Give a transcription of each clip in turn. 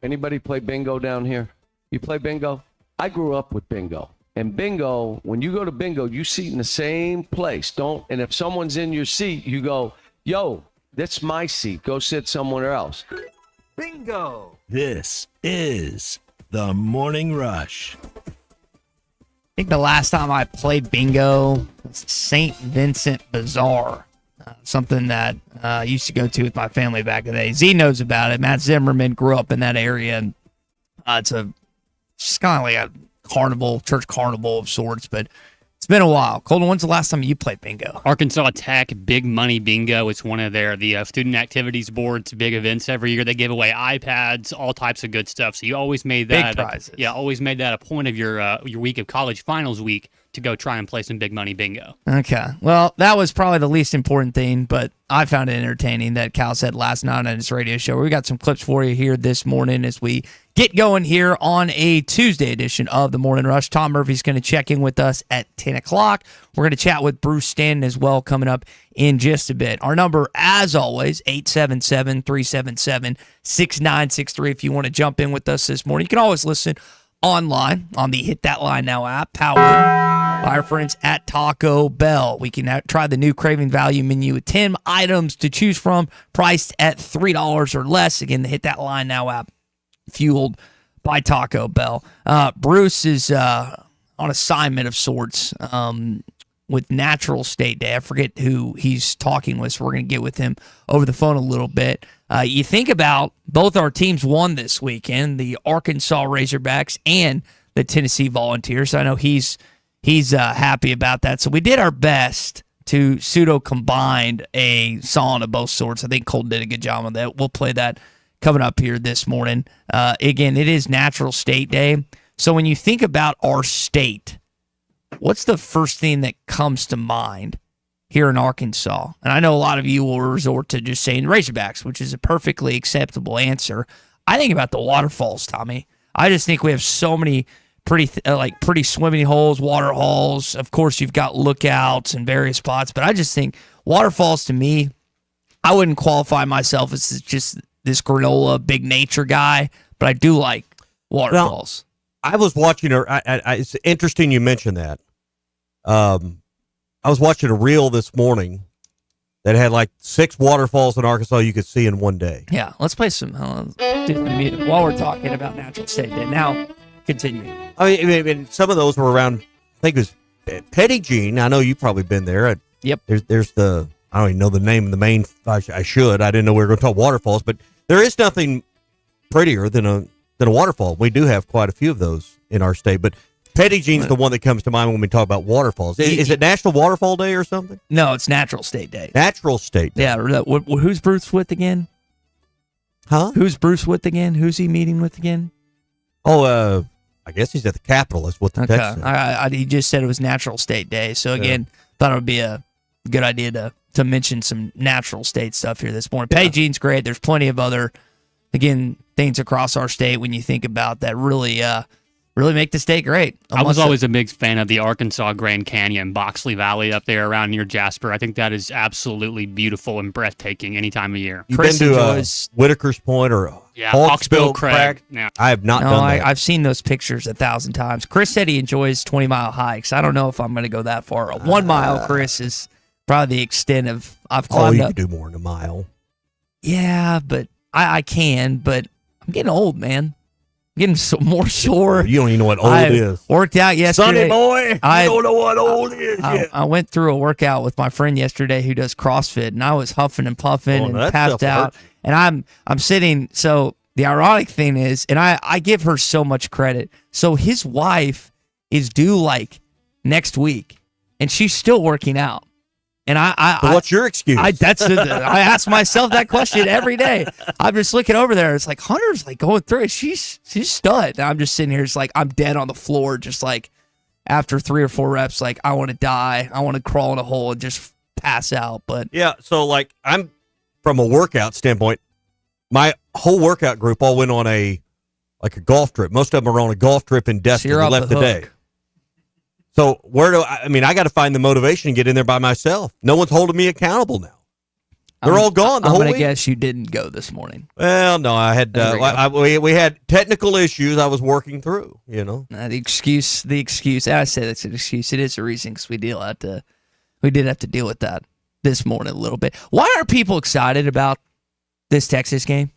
Anybody play bingo down here? You play bingo? I grew up with bingo. And bingo, when you go to bingo, you sit in the same place. And if someone's in your seat, you go, yo, that's my seat. Go sit somewhere else. Bingo. This is the Morning Rush. I think the last time I played bingo was St. Vincent Bazaar, something that I used to go to with my family back in the day. Z knows about it. Matt Zimmerman grew up in that area, and it's just kind of like a carnival, church carnival of sorts, but it's been a while. Colton, when's the last time you played bingo? Arkansas Tech Big Money Bingo. It's one of the student activities board's big events every year. They give away iPads, all types of good stuff. So you always made that big prizes. Always made that a point of your week of college finals week to go try and play some Big Money Bingo. Okay. Well, that was probably the least important thing, but I found it entertaining that Cal said last night on his radio show. We got some clips for you here this morning as we get going here on a Tuesday edition of the Morning Rush. Tom Murphy's going to check in with us at 10 o'clock. We're going to chat with Bruce Stanton as well coming up in just a bit. Our number, as always, 877-377-6963. If you want to jump in with us this morning, you can always listen online on the Hit That Line Now app, powered by our friends at Taco Bell. We can try the new Craving Value menu with 10 items to choose from, priced at $3 or less. Again, the Hit That Line Now app, fueled by Taco Bell. Bruce is on assignment of sorts with Natural State Day. I forget who he's talking with, so we're going to get with him over the phone a little bit. You think about both our teams won this weekend, the Arkansas Razorbacks and the Tennessee Volunteers. I know he's happy about that. So we did our best to pseudo-combine a song of both sorts. I think Colton did a good job on that. We'll play that coming up here this morning. Again, it is Natural State Day. So when you think about our state, what's the first thing that comes to mind here in Arkansas? And I know a lot of you will resort to just saying Razorbacks, which is a perfectly acceptable answer. I think about the waterfalls, Tommy. I just think we have so many pretty swimming holes, water holes. Of course, you've got lookouts and various spots, but I just think waterfalls, to me, I wouldn't qualify myself as just this granola big nature guy, but I do like waterfalls. I was watching it's interesting you mentioned that. I was watching a reel this morning that had like 6 waterfalls in Arkansas you could see in one day. Yeah, let's play some do the music while we're talking about Natural State Day. Now, continue. I mean, some of those were around, I think it was Petit Jean. I know you've probably been there. Yep. There's I don't even know the name of the main, I should. I didn't know we were going to talk waterfalls, but there is nothing prettier than a waterfall. We do have quite a few of those in our state, but Petit Jean's the one that comes to mind when we talk about waterfalls. Is it National Waterfall Day or something? No, it's Natural State Day. Natural State Day. Yeah. Who's Bruce with again? Huh? Who's Bruce with again? Who's he meeting with again? Oh, I guess he's at the Capitol. That's what the text said. He just said it was Natural State Day. So again, thought it would be a good idea to mention some natural state stuff here this morning. Petit Jean's great. There's plenty of other, again, things across our state when you think about that really make the state great. I was always a big fan of the Arkansas Grand Canyon, Boxley Valley up there around near Jasper. I think that is absolutely beautiful and breathtaking any time of year. You've been to Whitaker's Point or Hawksbill Crag. Yeah. I have not done that. I've seen those pictures 1,000 times. Chris said he enjoys 20-mile hikes. I don't know if I'm going to go that far. 1 mile, Chris, is probably the extent of I've climbed you up. can do more than a mile. Yeah, but I can, but I'm getting old, man. I'm getting more sore. You don't even know what old is. Worked out yesterday. Sonny boy, you don't know what old is yet. I went through a workout with my friend yesterday who does CrossFit, and I was huffing and puffing and passed out. And I'm sitting. So the ironic thing is, and I give her so much credit. So his wife is due like next week, and she's still working out. And what's your excuse? I ask myself that question every day. I'm just looking over there. It's like Hunter's like going through it. She's stud. And I'm just sitting here. It's like I'm dead on the floor. Just like after 3 or 4 reps, like I want to die. I want to crawl in a hole and just pass out. But yeah, so like I'm from a workout standpoint, my whole workout group all went on a golf trip. Most of them are on a golf trip in Destin. They left today. So I got to find the motivation and get in there by myself. No one's holding me accountable now. They're all gone the I'm whole gonna week. guess you didn't go this morning. Well, no, I had There we we had technical issues I was working through. The excuse. I say that's an excuse. It is a reason because we did have to deal with that this morning a little bit. Why aren't people excited about this Texas game?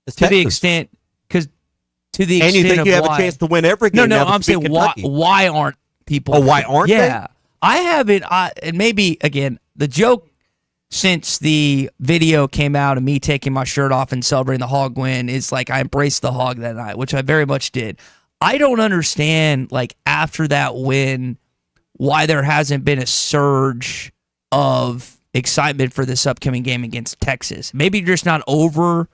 It's To the Texas. extent, because to the And extent you think of you have why, a chance to win every game? No, now that I'm you saying beat why? Kentucky. Why aren't people? Oh, why aren't they? Yeah, I haven't. And maybe again, the joke since the video came out of me taking my shirt off and celebrating the Hog win is like I embraced the Hog that night, which I very much did. I don't understand, like, after that win, why there hasn't been a surge of excitement for this upcoming game against Texas. Maybe you're just not over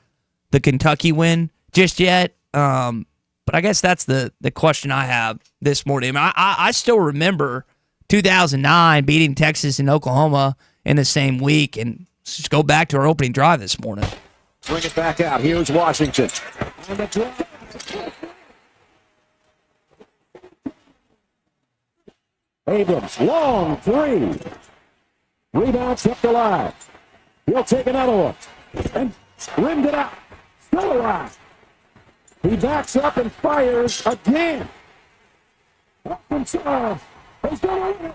the Kentucky win just yet. But I guess that's the question I have this morning. I still remember 2009 beating Texas and Oklahoma in the same week. And let's just go back to our opening drive this morning. Bring it back out. Here's Washington. On the drive. Abrams, long three. Rebound kept alive. He'll take another one. And rimmed it out. Still alive. He backs up and fires again. Up himself. He's going to win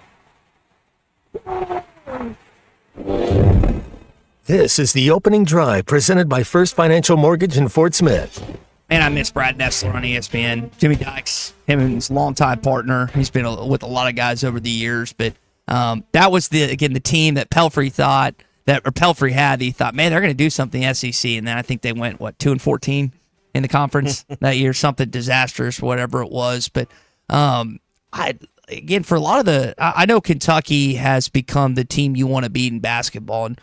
it. This is the opening drive presented by First Financial Mortgage in Fort Smith. Man, I miss Brad Nessler on ESPN. Jimmy Dykes, him and his longtime partner. He's been with a lot of guys over the years, but that was the team that Pelfrey had. He thought, man, they're going to do something in the SEC, and then I think they went 2-14 in the conference that year, something disastrous, whatever it was. But for a lot of I know Kentucky has become the team you want to beat in basketball, and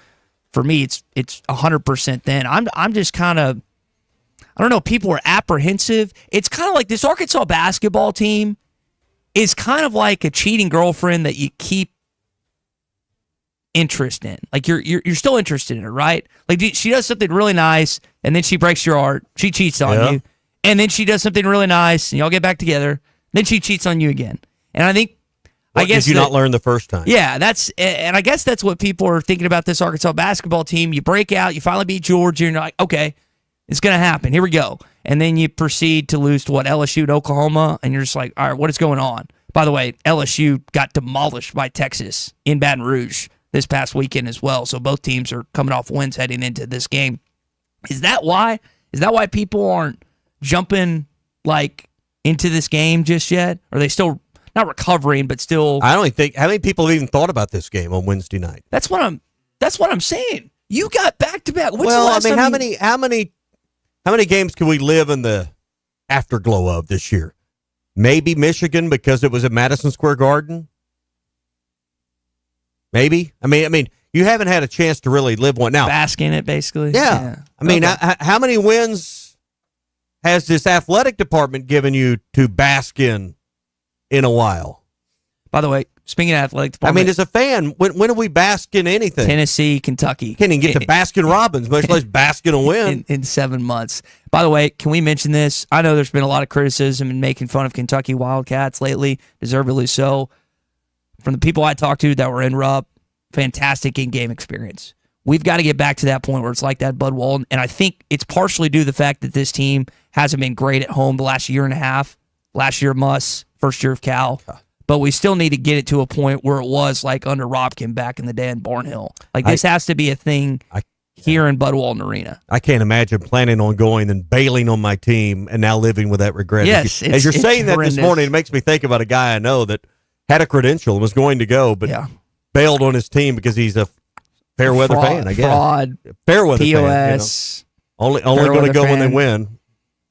for me, it's 100% then. I'm just kind of, I don't know, people are apprehensive. It's kind of like this Arkansas basketball team is kind of like a cheating girlfriend that you keep interest in. Like you're still interested in her, right? Like she does something really nice, and then she breaks your heart. She cheats on you, and then she does something really nice, and y'all get back together. Then she cheats on you again. And I think, What did you not learn the first time? Yeah, and I guess that's what people are thinking about this Arkansas basketball team. You break out, you finally beat Georgia, and you're like, okay, it's going to happen. Here we go. And then you proceed to lose to LSU to Oklahoma, and you're just like, all right, what is going on? By the way, LSU got demolished by Texas in Baton Rouge this past weekend as well. So both teams are coming off wins heading into this game. Is that why? Is that why people aren't jumping into this game just yet? Are they still not recovering, but still? I don't think how many people have even thought about this game on Wednesday night. That's what I'm saying. You got back to back. How many games can we live in the afterglow of this year? Maybe Michigan because it was at Madison Square Garden. Maybe. I mean, you haven't had a chance to really live one now. Bask in it, basically. Yeah. I mean, how many wins has this athletic department given you to bask in a while? By the way, speaking of athletic I department, mean, as a fan, when do we bask in anything? Tennessee, Kentucky. Can't even get to Baskin Robbins, much less bask in a win. in 7 months. By the way, can we mention this? I know there's been a lot of criticism and making fun of Kentucky Wildcats lately, deservedly so. From the people I talked to that were in Rupp, fantastic in-game experience. We've got to get back to that point where it's like that, Bud Walton, and I think it's partially due to the fact that this team hasn't been great at home the last year and a half. Last year, Muss, first year of Cal. But we still need to get it to a point where it was like under Robkin back in the day in Barnhill. Like this has to be a thing here in Bud Walton Arena. I can't imagine planning on going and bailing on my team and now living with that regret. Yes, as you're saying that horrendous. this morning, it makes me think about a guy I know that had a credential and was going to go, but bailed on his team because he's a fair weather fan. I guess fraud, fair weather POS, fan. You know? Only going to go when they win.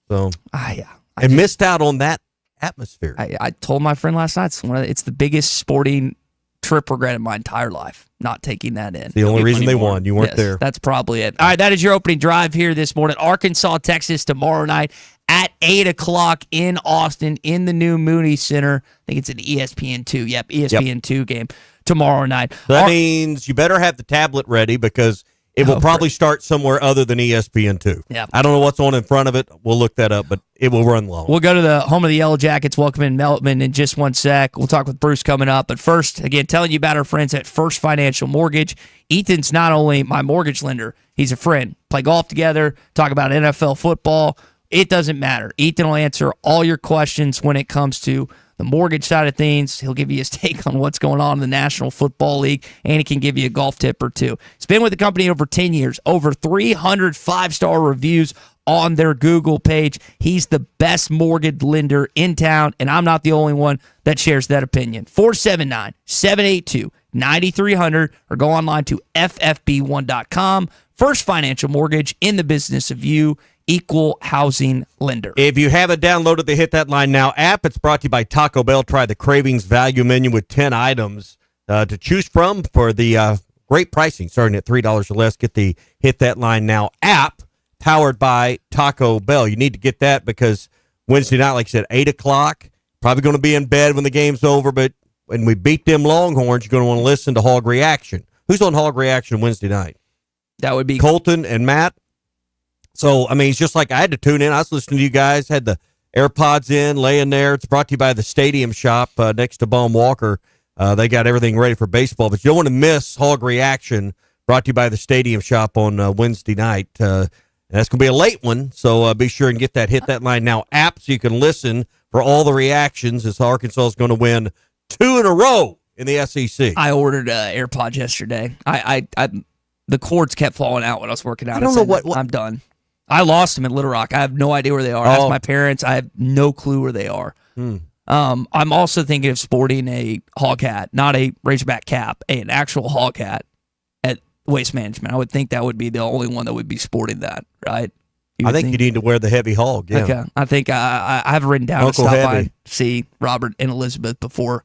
So and missed out on that atmosphere. I told my friend last night it's the biggest sporting trip regret in my entire life, not taking that in. The only reason they won. You weren't there. That's probably it. All right, that is your opening drive here this morning. Arkansas, Texas tomorrow night at 8 o'clock in Austin in the new Mooney Center. I think it's an ESPN2. Yep, ESPN2 game tomorrow night. That means you better have the tablet ready because It will Oh, probably start somewhere other than ESPN2. Yeah. I don't know what's on in front of it. We'll look that up, but it will run long. We'll go to the home of the Yellow Jackets, welcoming Meltman in just one sec. We'll talk with Bruce coming up. But first, again, telling you about our friends at First Financial Mortgage. Ethan's not only my mortgage lender, he's a friend. Play golf together, talk about NFL football. It doesn't matter. Ethan will answer all your questions when it comes to the mortgage side of things. He'll give you his take on what's going on in the National Football League, and he can give you a golf tip or two. He's been with the company over 10 years, over 300 five-star reviews on their Google page. He's the best mortgage lender in town, and I'm not the only one that shares that opinion. 479-782-9300 or go online to ffb1.com. First Financial Mortgage, in the business of you, equal housing lender. If you haven't downloaded the Hit That Line Now app, it's brought to you by Taco Bell. Try the Cravings Value Menu with 10 items to choose from for the great pricing, starting at $3 or less. Get the Hit That Line Now app, powered by Taco Bell. You need to get that because Wednesday night, like I said, 8 o'clock, probably going to be in bed when the game's over, but when we beat them Longhorns, you're going to want to listen to Hog Reaction. Who's on Hog Reaction Wednesday night? That would be Colton and Matt. So, I mean, it's just like I had to tune in. I was listening to you guys, had the AirPods in, laying there. It's brought to you by the Stadium Shop next to Baum Walker. They got everything ready for baseball, but you don't want to miss Hog Reaction, brought to you by the Stadium Shop on Wednesday night. And that's going to be a late one, so be sure and get that Hit That Line Now app so you can listen for all the reactions as Arkansas is going to win 2 in a row in the SEC. I ordered AirPods yesterday. I the cords kept falling out when I was working out. I don't know what I'm done. I lost them in Little Rock. I have no idea where they are. Ask my parents. I have no clue where they are. I'm also thinking of sporting a hog hat, not a Razorback cap, an actual hog hat at Waste Management. I would think that would be the only one that would be sporting that, right? I think you need to wear the heavy hog. Yeah. Okay. I think I have written down Uncle to stop Heavy. by and see Robert and Elizabeth before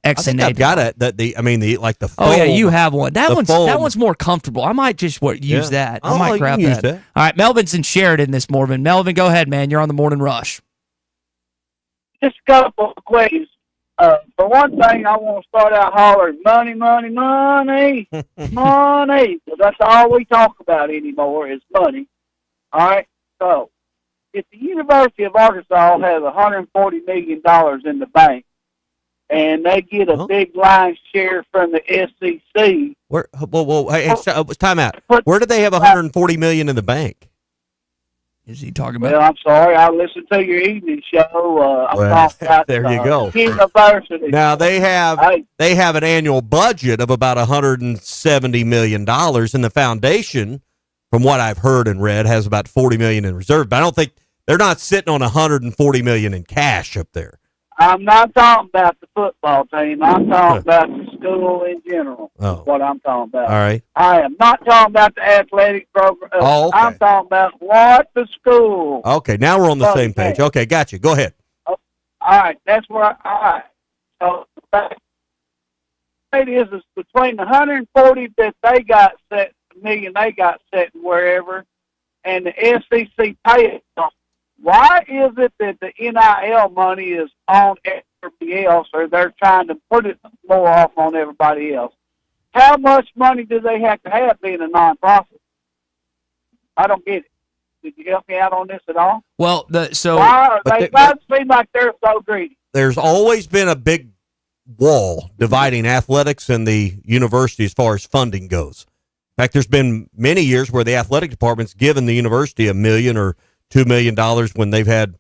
I X think and A. I've got it. The foam. Oh yeah, you have one. That foam. one's more comfortable. I might just use that. I Oh, might you grab can use that. that. All right, Melvin's in Sheridan this morning. Melvin, go ahead, man. You're on the morning rush. Just a couple of questions. For one thing, I want to start out hollering, money, money, money, money. Well, that's all we talk about anymore is money. All right? So, if the University of Arkansas has $140 million in the bank, and they get a big line share from the SEC, Where? Whoa! Hey, time out. Put- Where do they have $140 million in the bank? Is he talking about? well, I'm sorry, I listened to your evening show. I'm Well, talking about there you go. University. Now they have an annual budget of about $170 million, and the foundation, from what I've heard and read, has about $40 million in reserve. But I don't think they're not sitting on $140 million in cash up there. I'm not talking about the football team. I'm talking about the school in general. Oh. Is what I'm talking about. All right. I am not talking about the athletic program. Oh, okay. I'm talking about what the school. Okay, now we're on the same Okay. page. Okay, gotcha. Go ahead. All right, that's where all right. So it is between the 140 that they got set, million they got set wherever, and the SEC pay. Why is it that the NIL money is on everybody else, or they're trying to put it more off on everybody else? How much money do they have to have being a nonprofit? I don't get it. Did you help me out on this at all? Well, Why are but they? the- Why does it seem like they're so greedy? There's always been a big wall dividing athletics and the university as far as funding goes. In fact, there's been many years where the athletic department's given the university $1 million or $2 million when they've had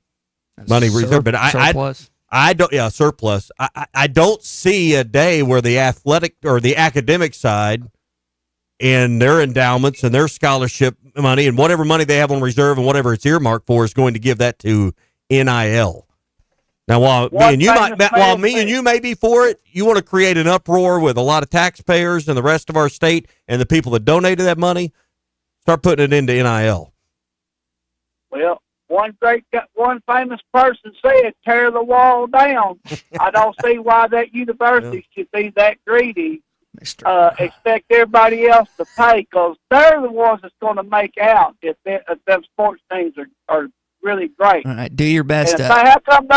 money reserved. But surplus. I don't, surplus. I don't see a day where the athletic or the academic side and their endowments and their scholarship money and whatever money they have on reserve and whatever it's earmarked for is going to give that to NIL. Now, while me and you may be for it, you want to create an uproar with a lot of taxpayers and the rest of our state and the people that donated that money, start putting it into NIL. Well, one famous person said, "Tear the wall down." I don't see why that university should be that greedy. Expect everybody else to pay, because they're the ones that's going to make out if them sports teams are really great. All right, do your best. And how come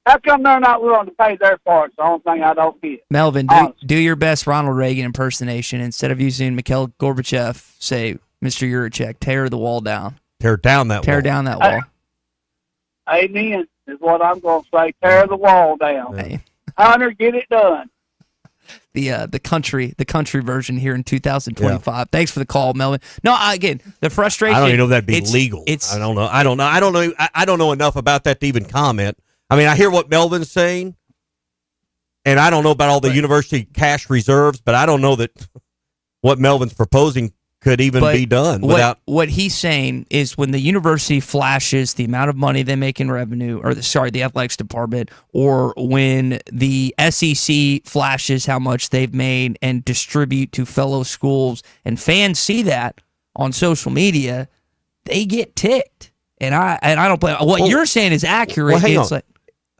How come they're not willing to pay their part? It's the only thing I don't get. Melvin, Honestly. do your best Ronald Reagan impersonation. Instead of using Mikhail Gorbachev, say, Mr. Yurachek, tear the wall down. Tear down that Tear wall. down that wall. Amen is what I'm going to say. Tear the wall down. Hey, Hunter, get it done. the country version here in 2025. Thanks for the call, Melvin. No, again, the frustration. I don't even know if that'd be it's- legal. It's I don't know. I don't know enough about that to even comment. I mean, I hear what Melvin's saying, and I don't know about all the university cash reserves, but I don't know that what Melvin's proposing could even But be done without. what he's saying is when the university flashes the amount of money they make in revenue, or the athletics department, or when the SEC flashes how much they've made and distribute to fellow schools, and fans see that on social media, they get ticked. And I don't blame. What Well, you're saying is accurate. well, hang It's on. like,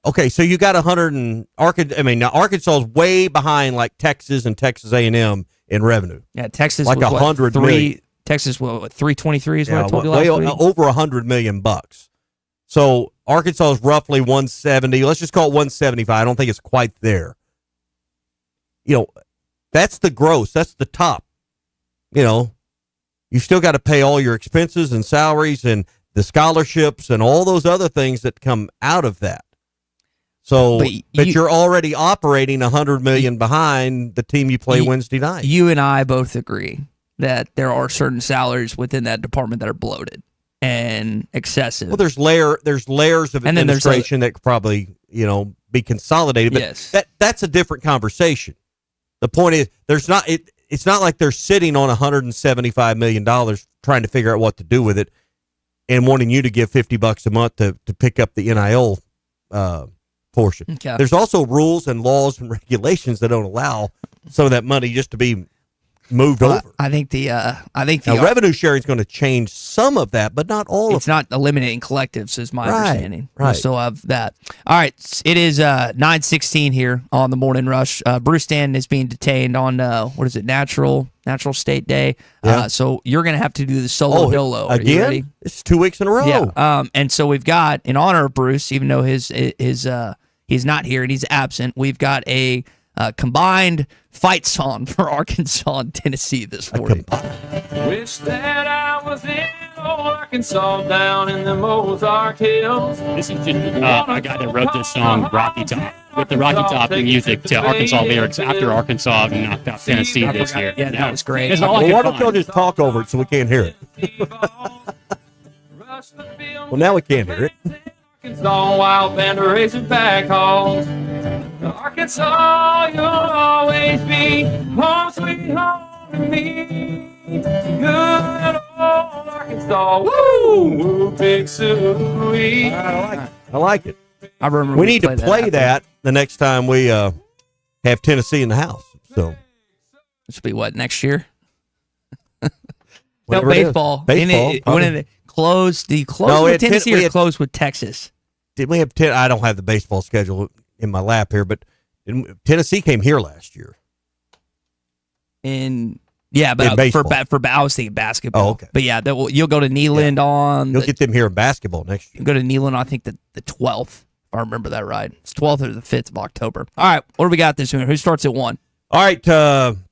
Okay, so you got 100 and now Arkansas is way behind like Texas and Texas A&M in revenue. yeah, Texas Like was what, 100 three. million. Texas what 323 is what I Yeah, told you way last week. over $100 million. So Arkansas is roughly 170. Let's just call it 175. I don't think it's quite there. That's the gross. That's the top. You still got to pay all your expenses and salaries and the scholarships and all those other things that come out of that. So, but you're already operating $100 million behind the team you play Wednesday night. You and I both agree that there are certain salaries within that department that are bloated and excessive. Well, there's layers of And then there's administration that could probably be consolidated, but Yes. that's a different conversation. The point is, it's not like they're sitting on $175 million trying to figure out what to do with it and wanting you to give $50 a month to pick up the NIL portion. Okay. There's also rules and laws and regulations that don't allow some of that money just to be moved over. I think the Now, revenue sharing is going to change some of that, but not all of it. it's not eliminating collectives, is my Right, understanding. right. We still have that. All right, it is 9:16 here on the Morning Rush. Bruce Stanton is being detained on what is it, Natural State Day. Yeah. So you're going to have to do the solo dolo. Are you ready? again? It's 2 weeks in a row. Yeah. And so we've got, in honor of Bruce, even though he's not here and he's absent, we've got a combined fight song for Arkansas and Tennessee this morning. Wish that I was in old Arkansas down in the Ozark Hills. This is just a guy that wrote this song, Rocky Top, with the Rocky Top music to Arkansas lyrics after Arkansas knocked out Tennessee this year. Yeah, that was great. It's all I Well, could why don't y'all find. just talk over it so we can't hear it? Well, now we can't hear it. Arkansas wild band of Razorback halls. Arkansas, you'll always be home sweet home to me. Good old Arkansas, woo, woo, big Suey. I like it. I remember We need to played play after. that the next time we have Tennessee in the house. So This will be what, next year? No, whatever it is. baseball. Baseball, When probably. it closed, the close No, we with had Tennessee we or had- close with Texas? Did we have I don't have the baseball schedule in my lap here, but Tennessee came here last year. Yeah, but In baseball. I was thinking basketball. Oh, okay. But yeah, you'll go to Neyland on. You'll get them here in basketball next year. Go to Neyland, I think the 12th, if I remember that right. It's 12th or the 5th of October. All right, what do we got this week? Who starts at 1? All right, Auburn.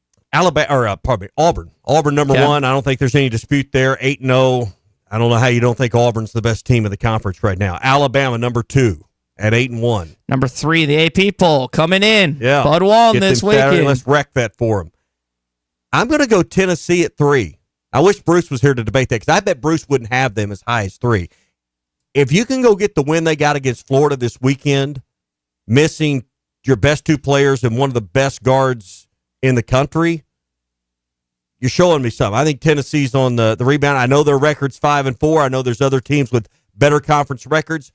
Auburn number Okay. 1. I don't think there's any dispute there. 8-0. I don't know how you don't think Auburn's the best team in the conference right now. Alabama number 2 at 8-1. Number 3, the AP poll coming in. Yeah, Bud Walton Get this them Saturday. weekend. Let's wreck that for them. I'm going to go Tennessee at 3. I wish Bruce was here to debate that because I bet Bruce wouldn't have them as high as 3. If you can go get the win they got against Florida this weekend, missing your best 2 players and one of the best guards in the country, you're showing me something. I think Tennessee's on the rebound. I know their record's 5-4. I know there's other teams with better conference records.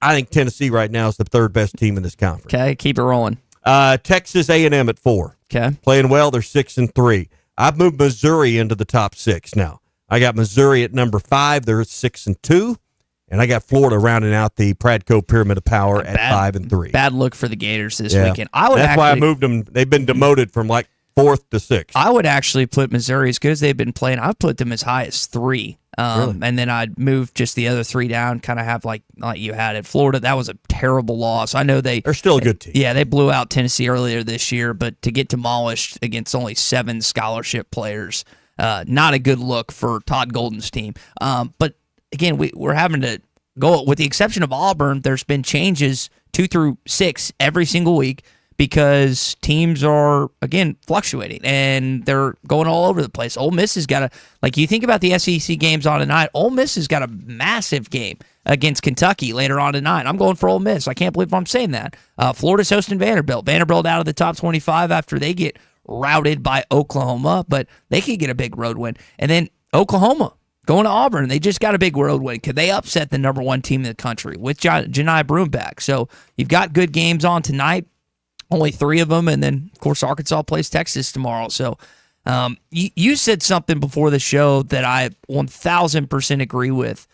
I think Tennessee right now is the 3rd best team in this conference. Okay, keep it rolling. Texas A&M at 4. Okay. Playing well. They're 6-3. I've moved Missouri into the top 6 now. I got Missouri at number 5. They're at 6-2. And I got Florida rounding out the Pradco Pyramid of Power at 5-3. Bad look for the Gators this Yeah. weekend. That's That's why I moved them. They've been demoted from like 4th to 6th. I would actually put Missouri, as good as they've been playing, I'd put them as high as 3 And then I'd move just the other 3 down, kind of have like you had at Florida. That was a terrible loss. I know they're still a good team. Yeah, they blew out Tennessee earlier this year, but to get demolished against only 7 scholarship players, not a good look for Todd Golden's team. But again, we're having to go, with the exception of Auburn, there's been changes 2 through 6 every single week, because teams are, again, fluctuating, and they're going all over the place. Ole Miss has got you think about the SEC games on tonight, Ole Miss has got a massive game against Kentucky later on tonight. I'm going for Ole Miss. I can't believe I'm saying that. Florida's hosting Vanderbilt. Vanderbilt out of the top 25 after they get routed by Oklahoma, but they could get a big road win. And then Oklahoma going to Auburn. They just got a big road win. Could they upset the number 1 team in the country with Janai Broome back? So you've got good games on tonight. Only 3 of them, and then, of course, Arkansas plays Texas tomorrow. So you said something before the show that I 1,000% agree with.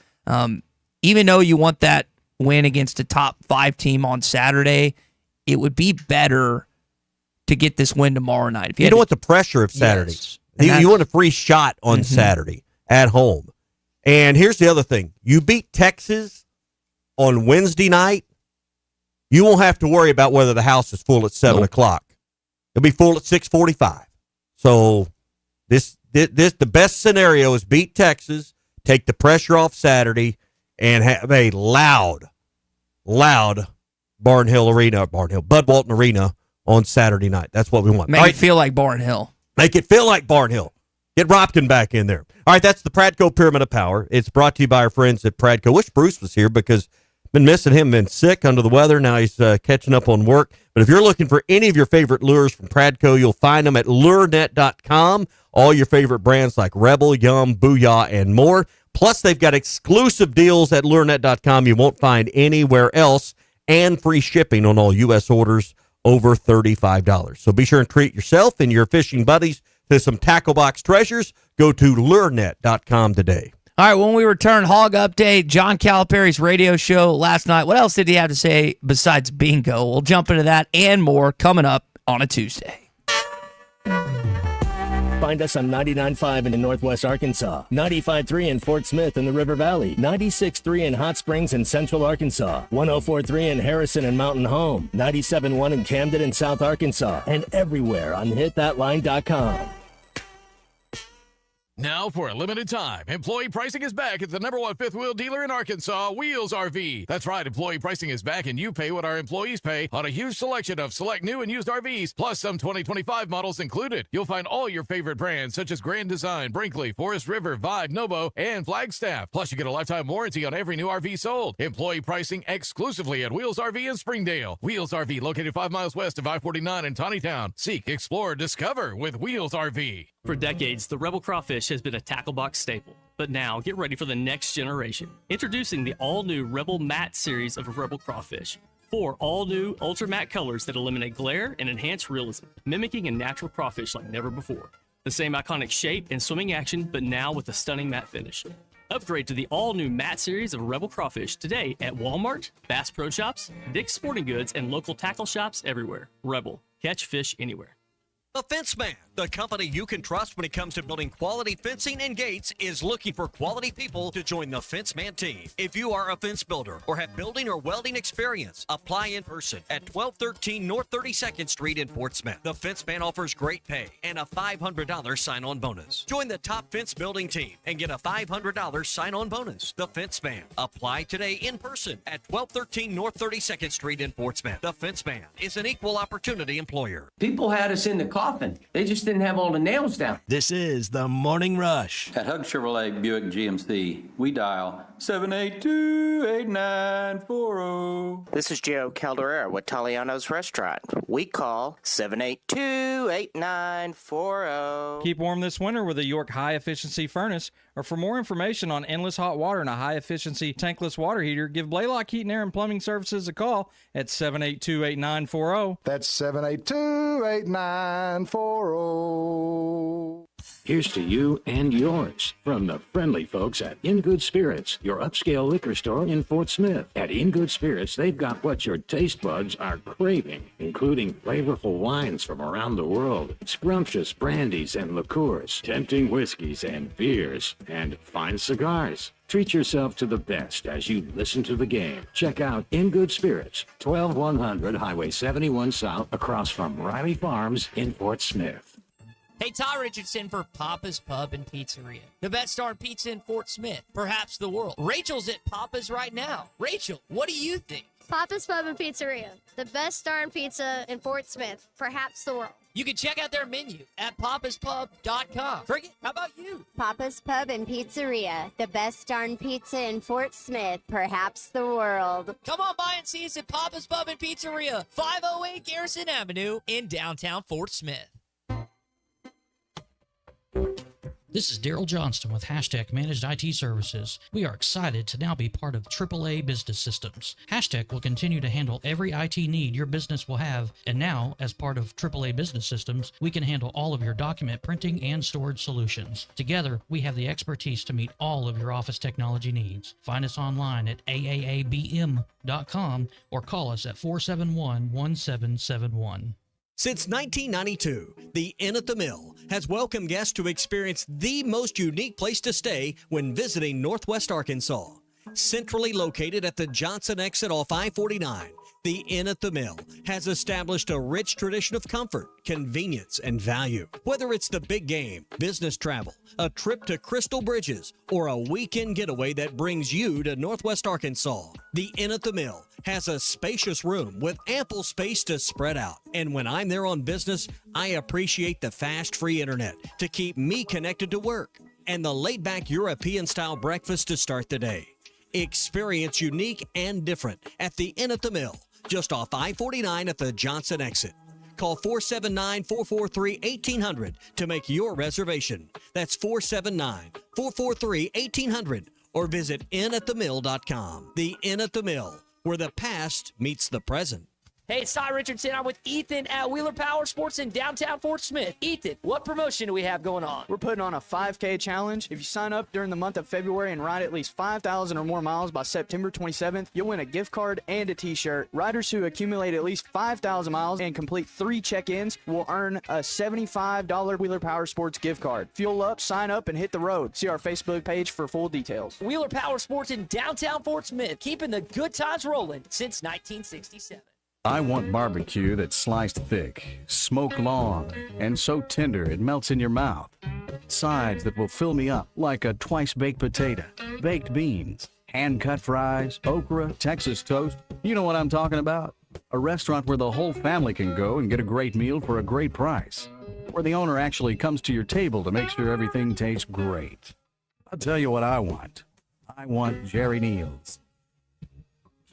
Even though you want that win against a top 5 team on Saturday, it would be better to get this win tomorrow night. If you don't want the pressure of Saturday. Yes. You want a free shot on Saturday at home. And here's the other thing. You beat Texas on Wednesday night, you won't have to worry about whether the house is full at 7 o'clock. It'll be full at 6:45. So the best scenario is beat Texas, take the pressure off Saturday, and have a loud Bud Walton Arena on Saturday night. That's what we want. Make it feel like Barnhill. Make it feel like Barnhill. Get Ropkin back in there. All right, that's the Pradco Pyramid of Power. It's brought to you by our friends at Pradco. Wish Bruce was here, because been missing him, been sick, under the weather. Now he's catching up on work. But if you're looking for any of your favorite lures from Pradco, you'll find them at lurenet.com. All your favorite brands like Rebel, Yum, Booyah, and more. Plus, they've got exclusive deals at lurenet.com you won't find anywhere else, and free shipping on all U.S. orders over $35. So be sure and treat yourself and your fishing buddies to some tackle box treasures. Go to lurenet.com today. All right, when we return, Hog Update, John Calipari's radio show last night. What else did he have to say besides bingo? We'll jump into that and more coming up on a Tuesday. Find us on 99.5 in Northwest Arkansas, 95.3 in Fort Smith in the River Valley, 96.3 in Hot Springs in Central Arkansas, 104.3 in Harrison and Mountain Home, 97.1 in Camden and South Arkansas, and everywhere on hitthatline.com. Now, for a limited time, employee pricing is back at the #1 fifth wheel dealer in Arkansas, Wheels RV. That's right, employee pricing is back, and you pay what our employees pay on a huge selection of select new and used RVs, plus some 2025 models included. You'll find all your favorite brands, such as Grand Design, Brinkley, Forest River, Vibe, Nobo, and Flagstaff. Plus, you get a lifetime warranty on every new RV sold. Employee pricing exclusively at Wheels RV in Springdale. Wheels RV, located 5 miles west of I-49 in Tawnytown. Seek, explore, discover with Wheels RV. For decades, the Rebel Crawfish has been a tackle box staple. But now, get ready for the next generation. Introducing the all-new Rebel Matte series of Rebel Crawfish. 4 all-new ultra matte colors that eliminate glare and enhance realism, mimicking a natural crawfish like never before. The same iconic shape and swimming action, but now with a stunning matte finish. Upgrade to the all-new matte series of Rebel Crawfish today at Walmart, Bass Pro Shops, Dick's Sporting Goods, and local tackle shops everywhere. Rebel. Catch fish anywhere. The Fence Man, the company you can trust when it comes to building quality fencing and gates, is looking for quality people to join the Fence Man team. If you are a fence builder or have building or welding experience, apply in person at 1213 North 32nd Street in Fort Smith. The Fence Man offers great pay and a $500 sign-on bonus. Join the top fence building team and get a $500 sign-on bonus. The Fence Man. Apply today in person at 1213 North 32nd Street in Fort Smith. The Fence Man is an equal opportunity employer. People had us in the coffin. They just didn't have all the nails down. This is the Morning Rush. At Hug Chevrolet Buick GMC, we dial 782-8940. This is Joe Calderera with Taliano's Restaurant. We call 782-8940. Keep warm this winter with a York high-efficiency furnace. Or for more information on endless hot water and a high-efficiency tankless water heater, give Blaylock Heating, Air, and Plumbing Services a call at 782-8940. That's 782-8940. Here's to you and yours from the friendly folks at In Good Spirits, your upscale liquor store in Fort Smith. At In Good Spirits, they've got what your taste buds are craving, including flavorful wines from around the world, scrumptious brandies and liqueurs, tempting whiskeys and beers, and fine cigars. Treat yourself to the best as you listen to the game. Check out In Good Spirits, 12100 Highway 71 South, across from Riley Farms in Fort Smith. Hey, Ty Richardson for Papa's Pub and Pizzeria. The best darn pizza in Fort Smith, perhaps the world. Rachel's at Papa's right now. Rachel, what do you think? Papa's Pub and Pizzeria. The best darn pizza in Fort Smith, perhaps the world. You can check out their menu at papaspub.com. Cricket, how about you? Papa's Pub and Pizzeria. The best darn pizza in Fort Smith, perhaps the world. Come on by and see us at Papa's Pub and Pizzeria, 508 Garrison Avenue in downtown Fort Smith. This is Daryl Johnston with Hashtag Managed IT Services. We are excited to now be part of AAA Business Systems. Hashtag will continue to handle every IT need your business will have, and now, as part of AAA Business Systems, we can handle all of your document printing and storage solutions. Together, we have the expertise to meet all of your office technology needs. Find us online at aaabm.com or call us at 471-1771. Since 1992, the Inn at the Mill has welcomed guests to experience the most unique place to stay when visiting Northwest Arkansas. Centrally located at the Johnson exit off I-49, the Inn at the Mill has established a rich tradition of comfort, convenience, and value. Whether it's the big game, business travel, a trip to Crystal Bridges, or a weekend getaway that brings you to Northwest Arkansas, the Inn at the Mill has a spacious room with ample space to spread out. And when I'm there on business, I appreciate the fast, free internet to keep me connected to work and the laid-back European-style breakfast to start the day. Experience unique and different at the Inn at the Mill, just off I-49 at the Johnson exit. Call 479-443-1800 to make your reservation. That's 479-443-1800 or visit innatthemill.com. The Inn at the Mill, where the past meets the present. Hey, it's Ty Richardson. I'm with Ethan at Wheeler Power Sports in downtown Fort Smith. Ethan, what promotion do we have going on? We're putting on a 5K challenge. If you sign up during the month of February and ride at least 5,000 or more miles by September 27th, you'll win a gift card and a t-shirt. Riders who accumulate at least 5,000 miles and complete 3 check-ins will earn a $75 Wheeler Power Sports gift card. Fuel up, sign up, and hit the road. See our Facebook page for full details. Wheeler Power Sports in downtown Fort Smith, keeping the good times rolling since 1967. I want barbecue that's sliced thick, smoked long, and so tender it melts in your mouth. Sides that will fill me up like a twice-baked potato, baked beans, hand-cut fries, okra, Texas toast. You know what I'm talking about? A restaurant where the whole family can go and get a great meal for a great price. Where the owner actually comes to your table to make sure everything tastes great. I'll tell you what I want. I want Jerry Neal's.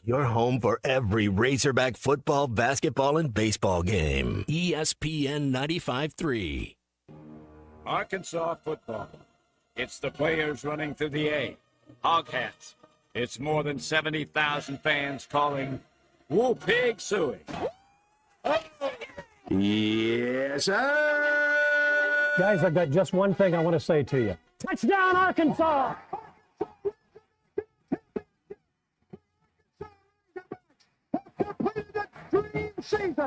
Your home for every Razorback football, basketball, and baseball game. ESPN 95.3. Arkansas football. It's the players running through the A. Hog hats. It's more than 70,000 fans calling Woo Pig Suey. Yes, sir. Guys, I've got just one thing I want to say to you. Touchdown, Arkansas!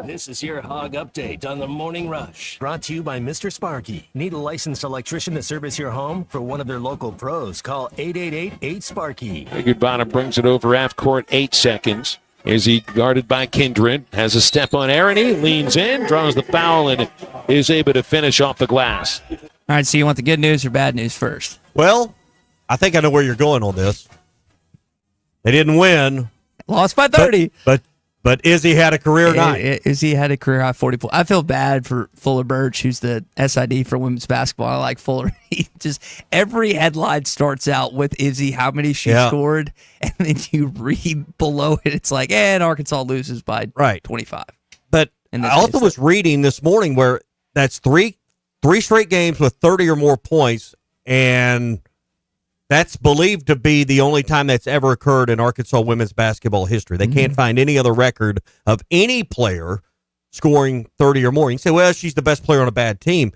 This is your Hog Update on the Morning Rush. Brought to you by Mr. Sparky. Need a licensed electrician to service your home? For one of their local pros, call 888-8-SPARKY. Higginbottom brings it over half court, 8 seconds. Is he guarded by Kindred? Has a step on Aaron. He leans in, draws the foul, and is able to finish off the glass. All right, so you want the good news or bad news first? Well, I think I know where you're going on this. They didn't win. Lost by 30. But Izzy had a career night. Izzy had a career high 40 points. I feel bad for Fuller Birch, who's the SID for women's basketball. I like Fuller. He just every headline starts out with Izzy, how many she scored, and then you read below it. It's like, and Arkansas loses by 25. But I also was reading this morning where that's three straight games with 30 or more points, and that's believed to be the only time that's ever occurred in Arkansas women's basketball history. They can't find any other record of any player scoring 30 or more. You can say, well, she's the best player on a bad team.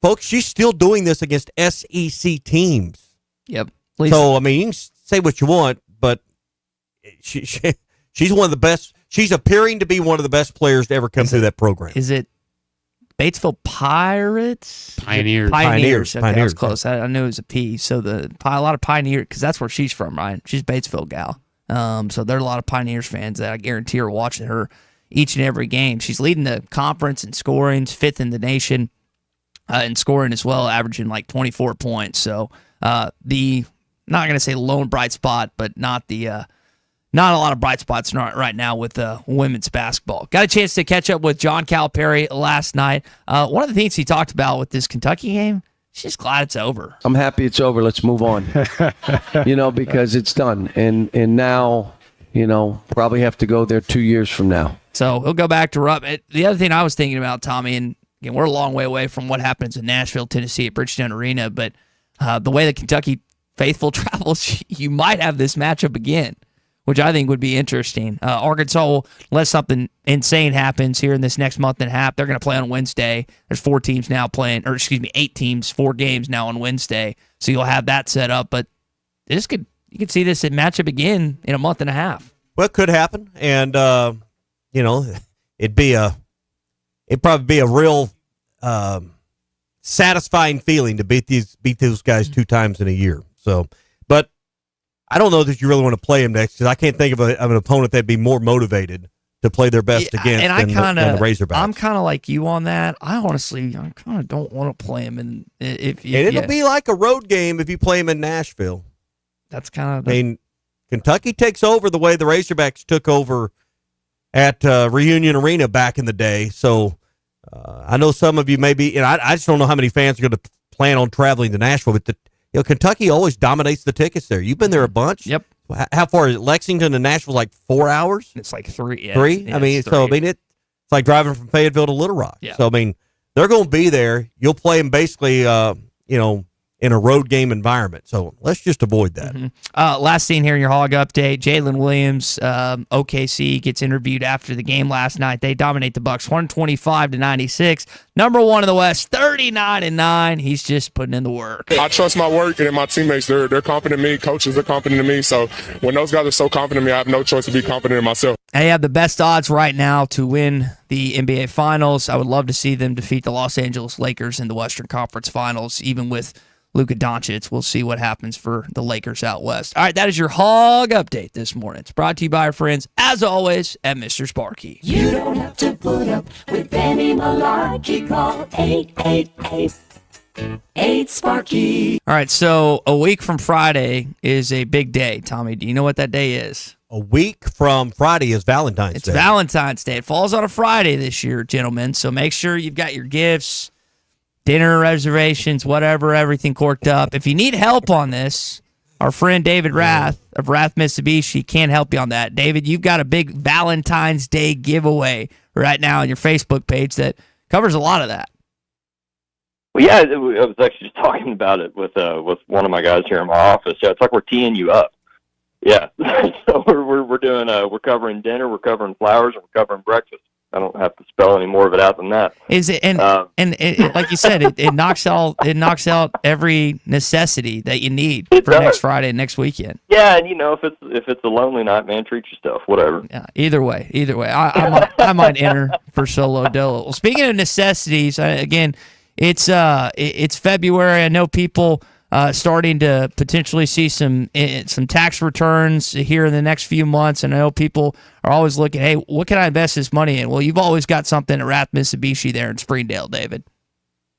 folks, she's still doing this against SEC teams. Yep. So, I mean, you can say what you want, but she's one of the best. She's appearing to be one of the best players to ever come through that program. Is it Batesville Pirates? Pioneers. Pioneers. Okay, I was Pioneers. close. I knew it was a P. So a lot of Pioneer, because that's where she's from, right? She's a Batesville gal. So there are a lot of Pioneers fans that I guarantee are watching her each and every game. She's leading the conference in scoring, 5th in the nation in scoring as well, averaging like 24 points. So not going to say lone bright spot, but not a lot of bright spots right now with women's basketball. Got a chance to catch up with John Calipari last night. One of the things he talked about with this Kentucky game, he's just glad it's over. I'm happy it's over. Let's move on. Because it's done. And now, probably have to go there 2 years from now. So he'll go back to Rupp. The other thing I was thinking about, Tommy, and again, we're a long way away from what happens in Nashville, Tennessee at Bridgestone Arena, but the way the Kentucky faithful travels, you might have this matchup again, which I think would be interesting. Arkansas, unless something insane happens here in this next month and a half, they're going to play on Wednesday. There's 8 teams, 4 games now on Wednesday, so you'll have that set up. But you could see this matchup again in a month and a half. Well, it could happen, and it'd probably be a real satisfying feeling to beat those guys 2 times in a year. So, but I don't know that you really want to play them next, because I can't think of an opponent that'd be more motivated to play their best against than the Razorbacks. I'm kind of like you on that. I kind of don't want to play them. And it'll be like a road game if you play them in Nashville. That's kind of. I mean, Kentucky takes over the way the Razorbacks took over at Reunion Arena back in the day. So I know some of you maybe, and I just don't know how many fans are going to plan on traveling to Nashville, but Kentucky always dominates the tickets there. You've been there a bunch. Yep. How far is it? Lexington to Nashville? Like 4 hours? It's like 3. Yeah, 3? Yeah, it's like driving from Fayetteville to Little Rock. Yeah. So, they're going to be there. You'll play them basically, in a road game environment. So let's just avoid that. Mm-hmm. Last scene here in your Hog update, Jalen Williams, OKC, gets interviewed after the game last night. They dominate the Bucks 125-96. Number 1 in the West, 39-9. He's just putting in the work. I trust my work and my teammates. They're confident in me. Coaches are confident in me. So when those guys are so confident in me, I have no choice to be confident in myself. They have the best odds right now to win the NBA Finals. I would love to see them defeat the Los Angeles Lakers in the Western Conference Finals, even with Luka Doncic. We'll see what happens for the Lakers out west. All right, that is your Hog Update this morning. It's brought to you by our friends, as always, at Mr. Sparky. You don't have to put up with any malarkey. Call 888-8-SPARKY. All right, so a week from Friday is a big day. Tommy, do you know what that day is? A week from Friday is Valentine's Day. It's Valentine's Day. It falls on a Friday this year, gentlemen, so make sure you've got your gifts, dinner reservations, whatever, everything corked up. If you need help on this, our friend David Rath of Rath Mitsubishi can help you on that. David, you've got a big Valentine's Day giveaway right now on your Facebook page that covers a lot of that. Well, yeah, I was actually just talking about it with one of my guys here in my office. Yeah, it's like we're teeing you up. Yeah, so we're doing we're covering dinner, we're covering flowers, and we're covering breakfast. I don't have to spell any more of it out than that. Is it and like you said, it knocks out every necessity that you need for next Friday and next weekend. Yeah, and if it's a lonely night, man, treat yourself. Whatever. Yeah. Either way, I might enter for solo dolo. Well, speaking of necessities, again, it's February. I know people starting to potentially see some tax returns here in the next few months, and I know people are always looking, hey, what can I invest this money in? Well, you've always got something at Rath Mitsubishi there in Springdale, David.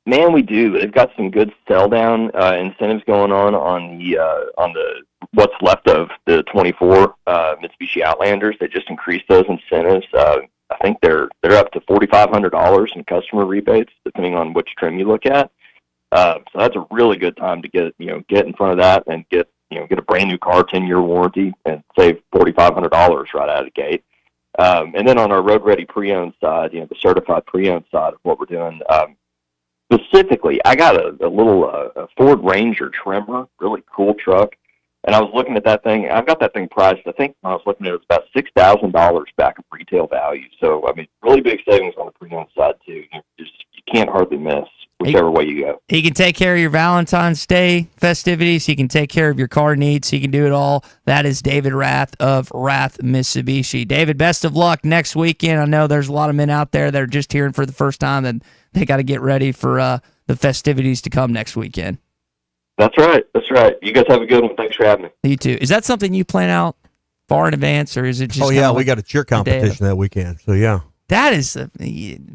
Man, we do. They've got some good sell down incentives going on the what's left of the 24 Mitsubishi Outlanders. They just increased those incentives. I think they're up to $4,500 in customer rebates, depending on which trim you look at. So that's a really good time to get in front of that and get a brand new car, 10-year warranty, and save $4,500 right out of the gate. And then on our Road Ready pre-owned side, the certified pre-owned side of what we're doing, specifically, I got a little a Ford Ranger trimmer, really cool truck, and I was looking at that thing. I've got that thing priced. I think when I was looking at it, it was about $6,000 back of retail value. So I mean, really big savings on the pre-owned side too. You can't hardly miss. whichever way you go. He can take care of your Valentine's Day festivities. He can take care of your car needs. He can do it all. That is David Rath of Rath Mitsubishi. David, best of luck next weekend. I know there's a lot of men out there that are just hearing for the first time and they got to get ready for the festivities to come next weekend. That's right. That's right. You guys have a good one. Thanks for having me. You too. Is that something you plan out far in advance, or is it just? Oh yeah, we got a cheer competition that weekend. So yeah, that is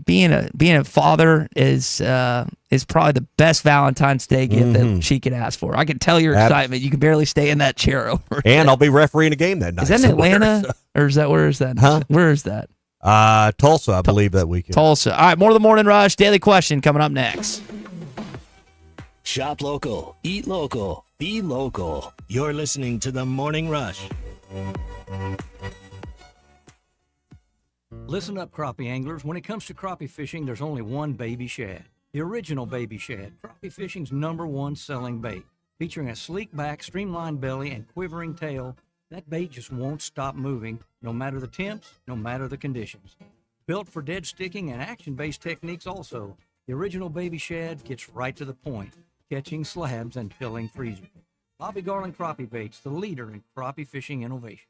being a father is probably the best Valentine's Day gift that she could ask for. I can tell your excitement. You can barely stay in that chair over. And I'll be refereeing a game that night. Is that in Atlanta, or is that where is that? Huh? Where is that? Tulsa, I believe that weekend. Tulsa. All right, more of the Morning Rush Daily Question coming up next. Shop local, eat local, be local. You're listening to the Morning Rush. Listen up, crappie anglers. When it comes to crappie fishing, there's only one baby shad. The original baby shad, crappie fishing's #1 selling bait. Featuring a sleek back, streamlined belly, and quivering tail, that bait just won't stop moving, no matter the temps, no matter the conditions. Built for dead sticking and action-based techniques also, the original baby shad gets right to the point, catching slabs and filling freezers. Bobby Garland Crappie Baits, the leader in crappie fishing innovation.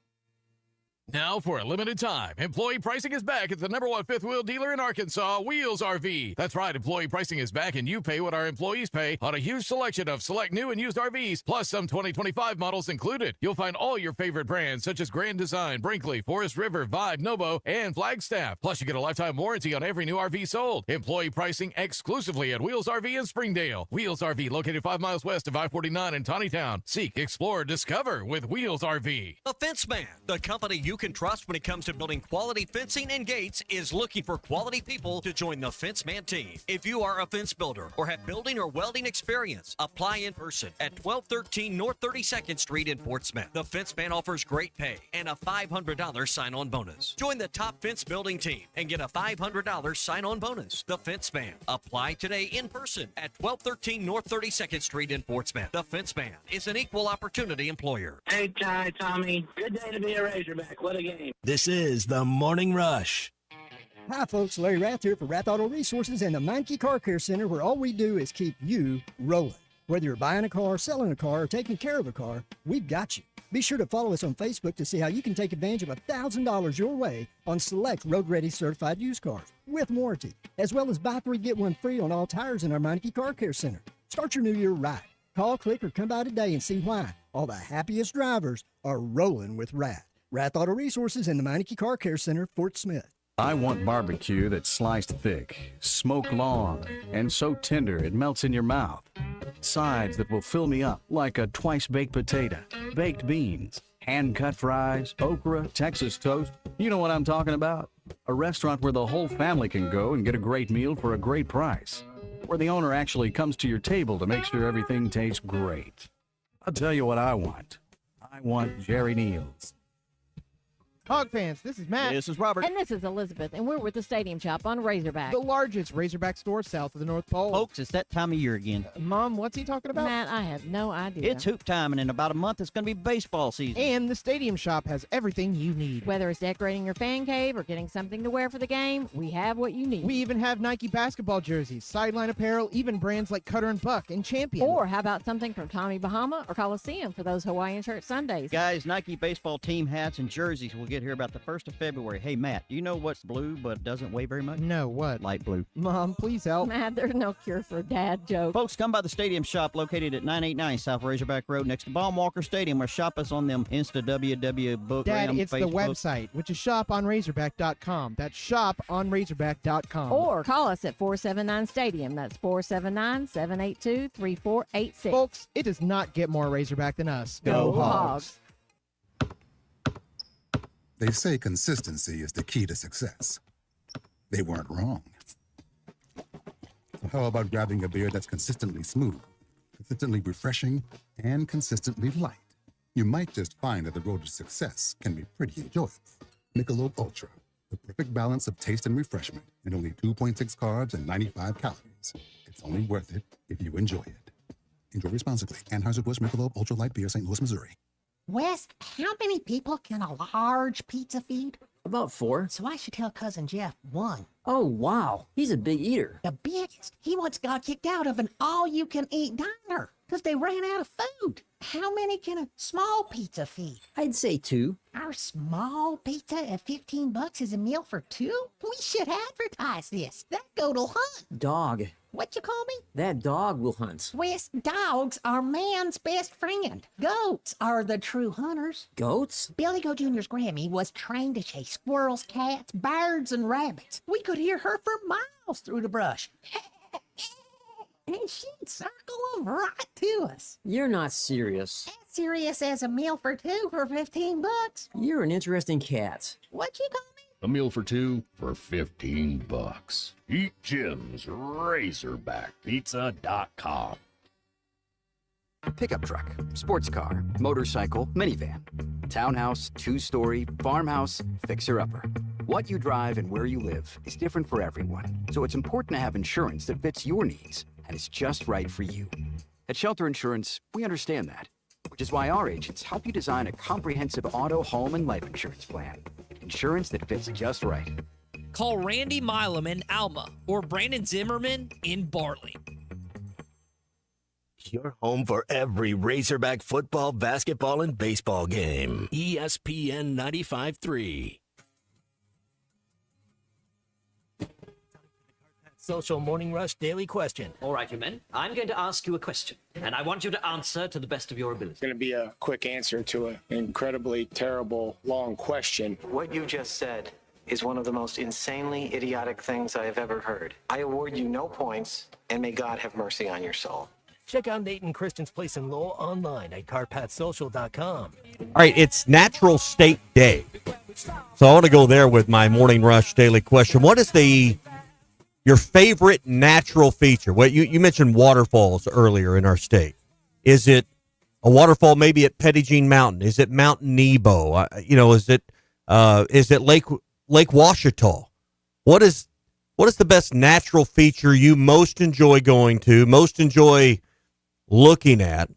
Now, for a limited time, employee pricing is back at the #1 fifth wheel dealer in Arkansas, Wheels RV. That's right, employee pricing is back, and you pay what our employees pay on a huge selection of select new and used RVs, plus some 2025 models included. You'll find all your favorite brands, such as Grand Design, Brinkley, Forest River, Vibe, Nobo, and Flagstaff. Plus, you get a lifetime warranty on every new RV sold. Employee pricing exclusively at Wheels RV in Springdale. Wheels RV, located 5 miles west of I-49 in Tawnytown. Seek, explore, discover with Wheels RV. The Fence Man, the company you can trust when it comes to building quality fencing and gates, is looking for quality people to join the Fence Man team. If you are a fence builder or have building or welding experience, apply in person at 1213 North 32nd Street in Fort Smith. The Fence Man offers great pay and a $500 sign-on bonus. Join the top fence building team and get a $500 sign-on bonus. The Fence Man. Apply today in person at 1213 North 32nd Street in Fort Smith. The Fence Man is an equal opportunity employer. Hey, Ty, Tommy. Good day to be a Razorback. What a game. This is the Morning Rush. Hi, folks. Larry Rath here for Rath Auto Resources and the Meineke Car Care Center, where all we do is keep you rolling. Whether you're buying a car, selling a car, or taking care of a car, we've got you. Be sure to follow us on Facebook to see how you can take advantage of $1,000 your way on select road-ready certified used cars with warranty, as well as buy 3, get 1 free on all tires in our Meineke Car Care Center. Start your new year right. Call, click, or come by today and see why all the happiest drivers are rolling with Rath. Rath Auto Resources and the Meineke Car Care Center, Fort Smith. I want barbecue that's sliced thick, smoked long, and so tender it melts in your mouth. Sides that will fill me up like a twice-baked potato, baked beans, hand-cut fries, okra, Texas toast. You know what I'm talking about? A restaurant where the whole family can go and get a great meal for a great price. Where the owner actually comes to your table to make sure everything tastes great. I'll tell you what I want. I want Jerry Neal's. Hog fans, this is Matt. This is Robert. And this is Elizabeth, and we're with the Stadium Shop on Razorback. The largest Razorback store south of the North Pole. Folks, it's that time of year again. Mom, what's he talking about? Matt, I have no idea. It's hoop time, and in about a month, it's going to be baseball season. And the Stadium Shop has everything you need. Whether it's decorating your fan cave or getting something to wear for the game, we have what you need. We even have Nike basketball jerseys, sideline apparel, even brands like Cutter and Buck and Champion. Or how about something from Tommy Bahama or Coliseum for those Hawaiian shirt Sundays? Guys, Nike baseball team hats and jerseys will get here about the 1st of February. Hey, Matt, do you know what's blue but doesn't weigh very much? No, what? Light blue. Mom, please help. Matt, there's no cure for a dad joke. Folks, come by the Stadium Shop located at 989 South Razorback Road next to Baum Walker Stadium, or shop us on them Insta WW book. Dad, it's Facebook. the website, which is shoponrazorback.com. That's shoponrazorback.com. Or call us at 479-STADIUM. That's 479-782-3486. Folks, it does not get more Razorback than us. Go Hogs. They say consistency is the key to success. They weren't wrong. So how about grabbing a beer that's consistently smooth, consistently refreshing, and consistently light? You might just find that the road to success can be pretty enjoyable. Michelob Ultra, the perfect balance of taste and refreshment, and only 2.6 carbs and 95 calories. It's only worth it if you enjoy it. Enjoy responsibly. Anheuser-Busch Michelob Ultra Light Beer, St. Louis, Missouri. Wes, how many people can a large pizza feed? About 4. So I should tell Cousin Jeff 1. Oh, wow. He's a big eater. The biggest. He once got kicked out of an all-you-can-eat diner because they ran out of food. How many can a small pizza feed? I'd say 2. Our small pizza at $15 is a meal for 2? We should advertise this. That goat'll hunt. Dog. What you call me? That dog will hunt. Wes, dogs are man's best friend. Goats are the true hunters. Goats? Billy Goat Jr.'s Grammy was trained to chase squirrels, cats, birds, and rabbits. We could hear her for miles through the brush. And she'd circle them right to us. You're not serious. As serious as a meal for 2 for $15. You're an interesting cat. What you call me? A meal for 2 for $15. Eat Jim's RazorbackPizza.com. Pickup truck, sports car, motorcycle, minivan, townhouse, 2-story, farmhouse, fixer-upper. What you drive and where you live is different for everyone, so it's important to have insurance that fits your needs and is just right for you. At Shelter Insurance, we understand that, which is why our agents help you design a comprehensive auto, home, and life insurance plan. Insurance that fits just right. Call Randy Milam in Alma or Brandon Zimmerman in Bartley. Your home for every Razorback football, basketball, and baseball game. ESPN 95.3. Social Morning Rush Daily Question. All right, you men. I'm going to ask you a question, and I want you to answer to the best of your ability. It's going to be a quick answer to an incredibly terrible, long question. What you just said is one of the most insanely idiotic things I have ever heard. I award you no points, and may God have mercy on your soul. Check out Nate and Christian's Place in Lowell online at carpatsocial.com. All right, it's Natural State Day. So I want to go there with my Morning Rush daily question. What is your favorite natural feature? Well, you mentioned waterfalls earlier in our state. Is it a waterfall maybe at Petit Jean Mountain? Is it Mount Nebo? Is it Lake Ouachita? What is the best natural feature you most enjoy going to, most enjoy looking at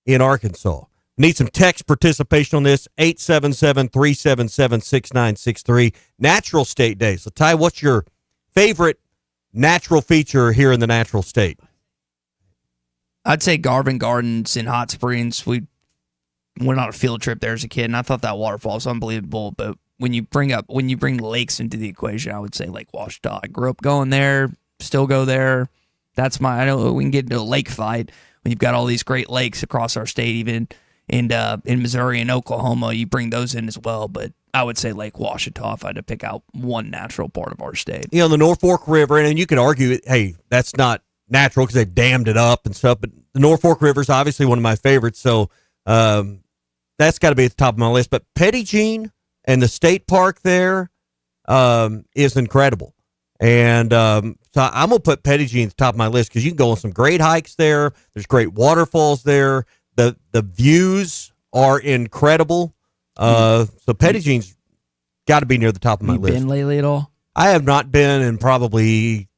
in Arkansas? Need some text participation on this, 877-377-6963. Natural State Day. So, Ty, what's your favorite natural feature here in the natural state? I'd say Garvin Gardens in Hot Springs. We went on a field trip there as a kid, and I thought that waterfall was unbelievable. But when you bring lakes into the equation, I would say Lake Ouachita. I grew up going there, still go there. That's I know we can get into a lake fight when you've got all these great lakes across our state, even in Missouri and Oklahoma. You bring those in as well, but I would say Lake Ouachita if I had to pick out one natural part of our state. The Norfolk River, and you could argue, hey, that's not natural because they dammed it up and stuff, but the Norfolk River is obviously one of my favorites, so that's got to be at the top of my list. But Petit Jean and the state park there is incredible. And so I'm going to put Petit Jean at the top of my list because you can go on some great hikes there. There's great waterfalls there. The views are incredible. So Petit Jean's got to be near the top of my list. You been lately at all? I have not been, and probably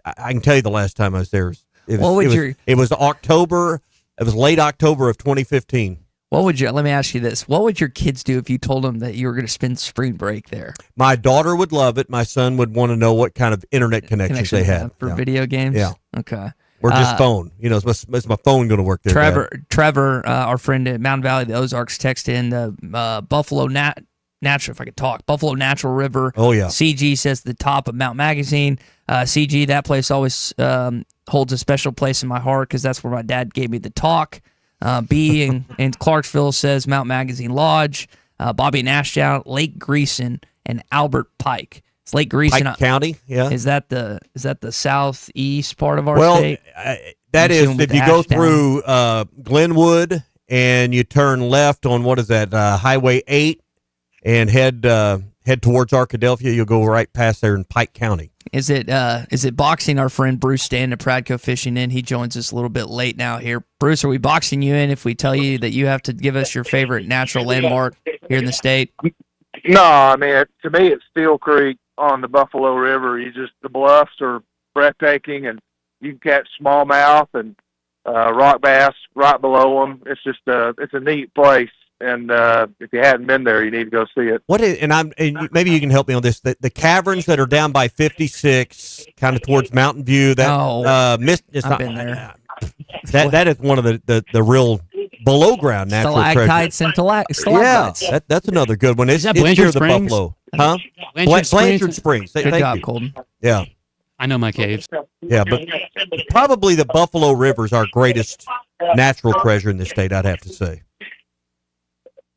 I can tell you the last time I was there. It was October. It was late October of 2015. Let me ask you this. What would your kids do if you told them that you were going to spend spring break there? My daughter would love it. My son would want to know what kind of internet connections they had. For video games? Yeah. Okay. Or just phone. Is my phone going to work there? Trevor, our friend at Mountain Valley, the Ozarks, texted in the Buffalo Natural, if I could talk, Buffalo Natural River. Oh, yeah. CG says the top of Mount Magazine. CG, that place always holds a special place in my heart because that's where my dad gave me the talk. B in Clarksville says Mount Magazine Lodge. Bobby and Ashdown, Lake Greeson, and Albert Pike. It's Lake Greeson. Pike County, yeah. Is that the southeast part of our state? That is, if you go through Glenwood and you turn left on, what is that, Highway 8 and head towards Arkadelphia, you'll go right past there in Pike County. Is it boxing our friend Bruce Stan at Pradco Fishing in? He joins us a little bit late now here. Bruce, are we boxing you in if we tell you that you have to give us your favorite natural landmark here in the state? No, I mean, to me, it's Steel Creek on the Buffalo River. The bluffs are breathtaking, and you can catch smallmouth and rock bass right below them. It's just it's a neat place. And if you hadn't been there, you need to go see it. And maybe you can help me on this. The caverns that are down by 56, kind of towards Mountain View. That I've been there. That is one of the real below ground natural stalactites treasures. and stalagmites. Yeah, that's another good one. It's that near Blanchard the Springs? Buffalo, huh? Blanchard Springs. Good Thank job, you. Colton. Yeah, I know my caves. yeah, but probably the Buffalo River is our greatest natural treasure in the state. I'd have to say.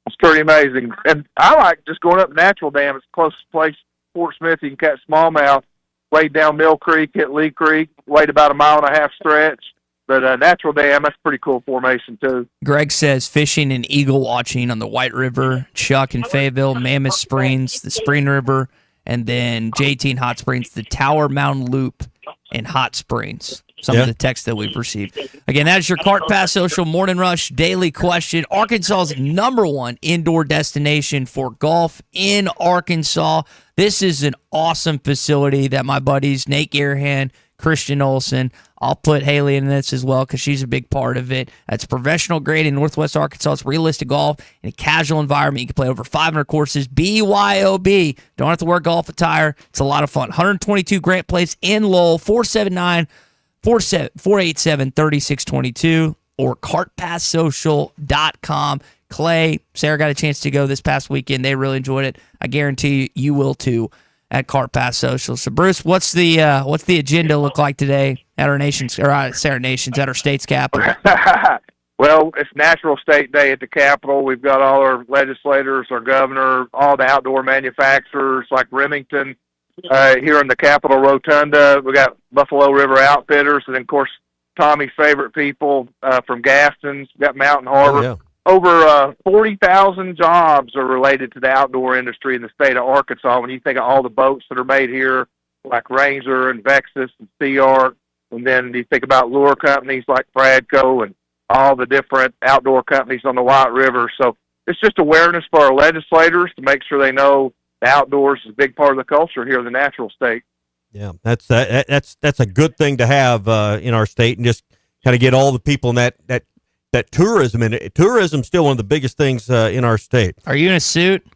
It's pretty amazing. And I like just going up Natural Dam. It's the closest place, Fort Smith. You can catch smallmouth, wade down Mill Creek, hit Lee Creek, wade about 1.5 mile stretch. But Natural Dam, that's a pretty cool formation, too. Greg says fishing and eagle watching on the White River, Chuck and Fayetteville, Mammoth Springs, the Spring River, and then JT and Hot Springs, the Tower Mountain Loop, and Hot Springs. Some of the texts that we've received. Again, that is your Cart Pass Social Morning Rush Daily Question. Arkansas's #1 indoor destination for golf in Arkansas. This is an awesome facility that my buddies Nate Garhan, Christian Olson, I'll put Haley in this as well because she's a big part of it. It's professional grade in Northwest Arkansas. It's realistic golf in a casual environment. You can play over 500 courses. BYOB. Don't have to wear golf attire. It's a lot of fun. 122 Grant Place in Lowell, 487-3622 or cartpasssocial.com. Clay, Sarah got a chance to go this past weekend. They really enjoyed it. I guarantee you will too at Cart Pass Social. So Bruce, what's the agenda look like today at our nation's Sarah Nation's at our state's capital? Well, it's Natural State Day at the Capitol. We've got all our legislators, our governor, all the outdoor manufacturers like Remington here in the Capitol Rotunda. We got Buffalo River Outfitters, and then, of course, Tommy's favorite people from Gaston's. We got Mountain Harbor. Oh, yeah. Over 40,000 jobs are related to the outdoor industry in the state of Arkansas. When you think of all the boats that are made here, like Ranger and Vexus and Sea Ark, and then you think about lure companies like Pradco and all the different outdoor companies on the White River. So it's just awareness for our legislators to make sure they know the outdoors is a big part of the culture here in the natural state. Yeah, that's a good thing to have in our state, and just kind of get all the people in that tourism in it. Tourism's still one of the biggest things in our state. Are you in a suit?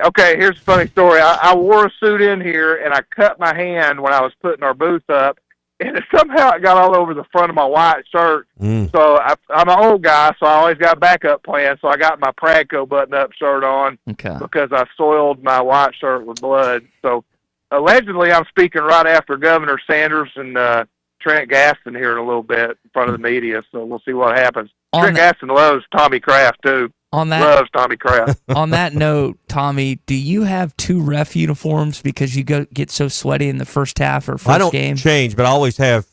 Okay, here's a funny story. I wore a suit in here, and I cut my hand when I was putting our booth up, and somehow it got all over the front of my white shirt. So I'm an old guy, so I always got a backup plan. So I got my Pradco button-up shirt on because I soiled my white shirt with blood. So allegedly, I'm speaking right after Governor Sanders and Trent Gaston here in a little bit in front of the media. So we'll see what happens. Trent Gaston loves Tommy Kraft, too. Loves Tommy Kraft. On that note, Tommy, do you have 2 ref uniforms because you get so sweaty in the first half or first game? I don't change, but I always have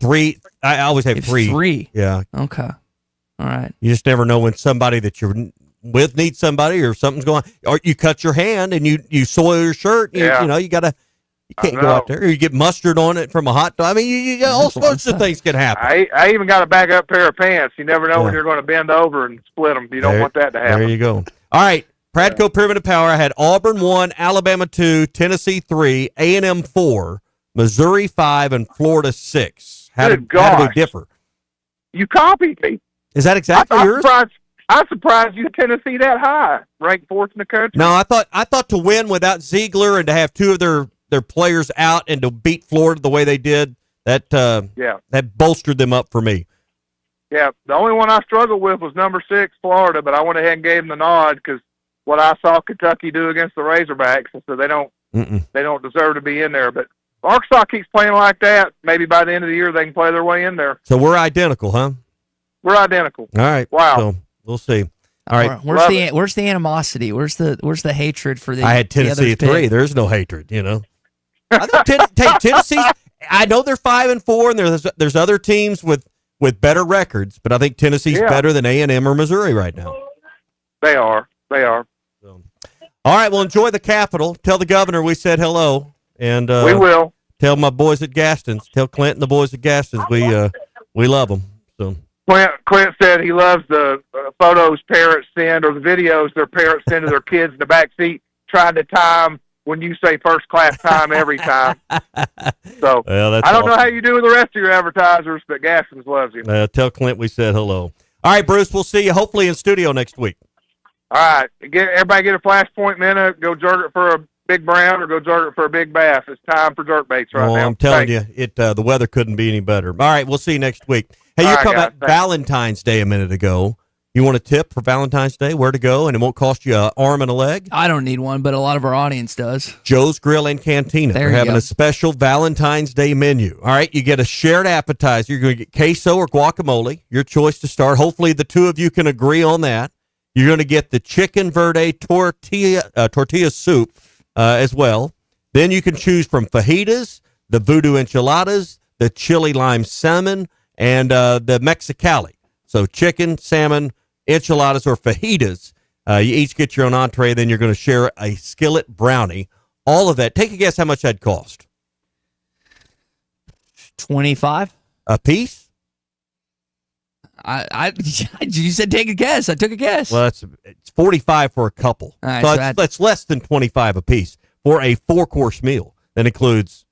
3. I always have 3. 3? Yeah. Okay. All right. You just never know when somebody that you're with needs somebody or something's going on. Or you cut your hand and you soil your shirt. You can't go out there. Or you get mustard on it from a hot dog. I mean, you all sorts of things can happen. I even got a backup pair of pants. You never know when you're going to bend over and split them. You don't want that to happen. There you go. All right. Pradco Primitive Power. I had Auburn 1, Alabama 2, Tennessee 3, A&M 4, Missouri 5, and Florida 6. How do we differ? You copied me. Is that exactly yours? I'm surprised you Tennessee that high, ranked 4th in the country. No, I thought to win without Ziegler and to have 2 of their players out and to beat Florida the way they did, that bolstered them up for me. Yeah, the only one I struggled with was number 6, Florida, but I went ahead and gave them the nod because what I saw Kentucky do against the Razorbacks, and so they don't deserve to be in there. But Arkansas keeps playing like that. Maybe by the end of the year they can play their way in there. So we're identical, huh? We're identical. All right. Wow. So we'll see. All right. Where's the animosity? Where's the hatred for the? I had Tennessee at 3. There's no hatred, I think Tennessee. I know they're 5-4, and there's other teams with better records, but I think Tennessee's better than A&M or Missouri right now. They are. So. All right. Well, enjoy the Capitol. Tell the governor we said hello, and we will. Tell my boys at Gaston's. Tell Clint and the boys at Gaston's we love them. So. Clint said he loves the photos parents send or the videos their parents send to their kids in the back seat trying to time when you say first class time every time. So well, I don't know how you do with the rest of your advertisers, but Gaston's loves you. Tell Clint we said hello. All right, Bruce, we'll see you hopefully in studio next week. All right, everybody get a flashpoint minute. Go jerk it for a big brown or go jerk it for a big bass. It's time for jerk baits right now. I'm telling Thanks. you, the weather couldn't be any better. All right, we'll see you next week. Hey, All you right, talked guys, about thanks. Valentine's Day a minute ago. You want a tip for Valentine's Day? Where to go, and it won't cost you an arm and a leg? I don't need one, but a lot of our audience does. Joe's Grill and Cantina. There They're you having go. a special Valentine's Day menu. All right, you get a shared appetizer. You're going to get queso or guacamole, your choice to start. Hopefully, the two of you can agree on that. You're going to get the chicken verde tortilla soup as well. Then you can choose from fajitas, the voodoo enchiladas, the chili lime salmon, and the Mexicali. So chicken, salmon, enchiladas, or fajitas. You each get your own entree. Then you're going to share a skillet brownie. All of that. Take a guess how much that'd cost. $25 a piece? You said take a guess. I took a guess. Well, it's $45 for a couple. All right, so so that's less than $25 a piece for a 4-course meal that includes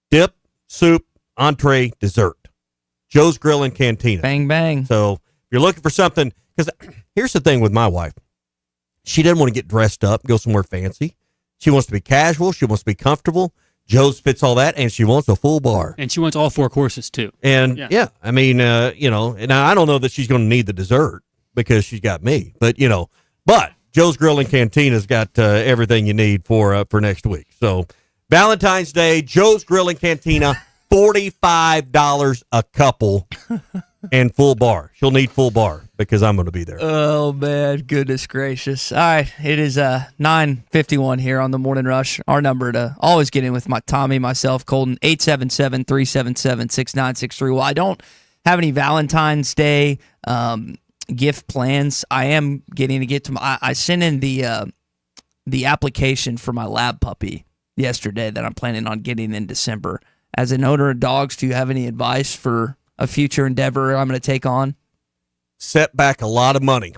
dip, soup, entree, dessert. Joe's Grill and Cantina. Bang, bang. So if you're looking for something, because here's the thing with my wife. She doesn't want to get dressed up, go somewhere fancy. She wants to be casual. She wants to be comfortable. Joe's fits all that, and she wants a full bar. And she wants all 4 courses, too. And, I mean, and I don't know that she's going to need the dessert because she's got me. But Joe's Grill and Cantina's got everything you need for next week. So Valentine's Day, Joe's Grill and Cantina, $45 a couple and full bar. She'll need full bar because I'm going to be there. Oh, man. Goodness gracious. All right. It is 9:51 here on the Morning Rush. Our number to always get in with Tommy, myself, Colton, 877-377-6963. Well, I don't have any Valentine's Day gift plans. I am getting to get to I sent in the application for my lab puppy yesterday that I'm planning on getting in December. As an owner of dogs, do you have any advice for a future endeavor I'm going to take on? Set back a lot of money. I was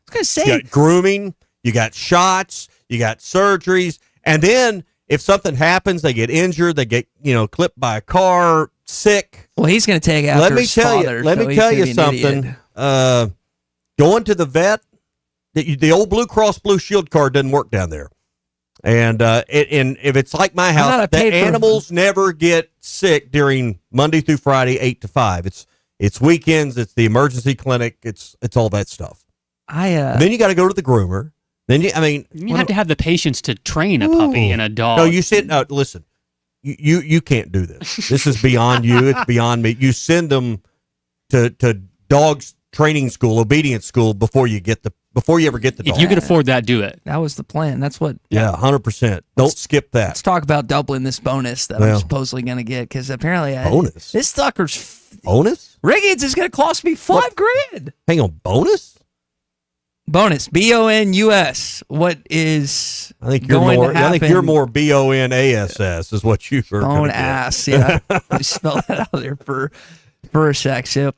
going to say, you got grooming, you got shots, you got surgeries, and then if something happens, they get injured, they get clipped by a car, sick. Well, he's going to take after his father. Let me tell you something. Going to the vet, the old Blue Cross Blue Shield card doesn't work down there. And if it's like my house, the animals never get sick during Monday through Friday, 8 to 5. It's weekends. It's the emergency clinic. It's all that stuff. Then you got to go to the groomer. Then you have to have the patience to train a puppy and a dog. No, you sit. Listen, you can't do this. This is beyond you. It's beyond me. You send them to dogs training school, obedience school before you ever get the dog. If you could afford that, do it. That was the plan. That's what. Yeah, 100%. Don't skip that. Let's talk about doubling this bonus that I'm supposedly going to get because apparently bonus. This sucker's bonus. Riggins is going to cost me $5,000. Hang on, bonus. Bonus, BONUS. What is? I think you're going more. to happen? I think you're more BONASS is what you are. Bone ass. Yeah, I spell that out there for a sec. So,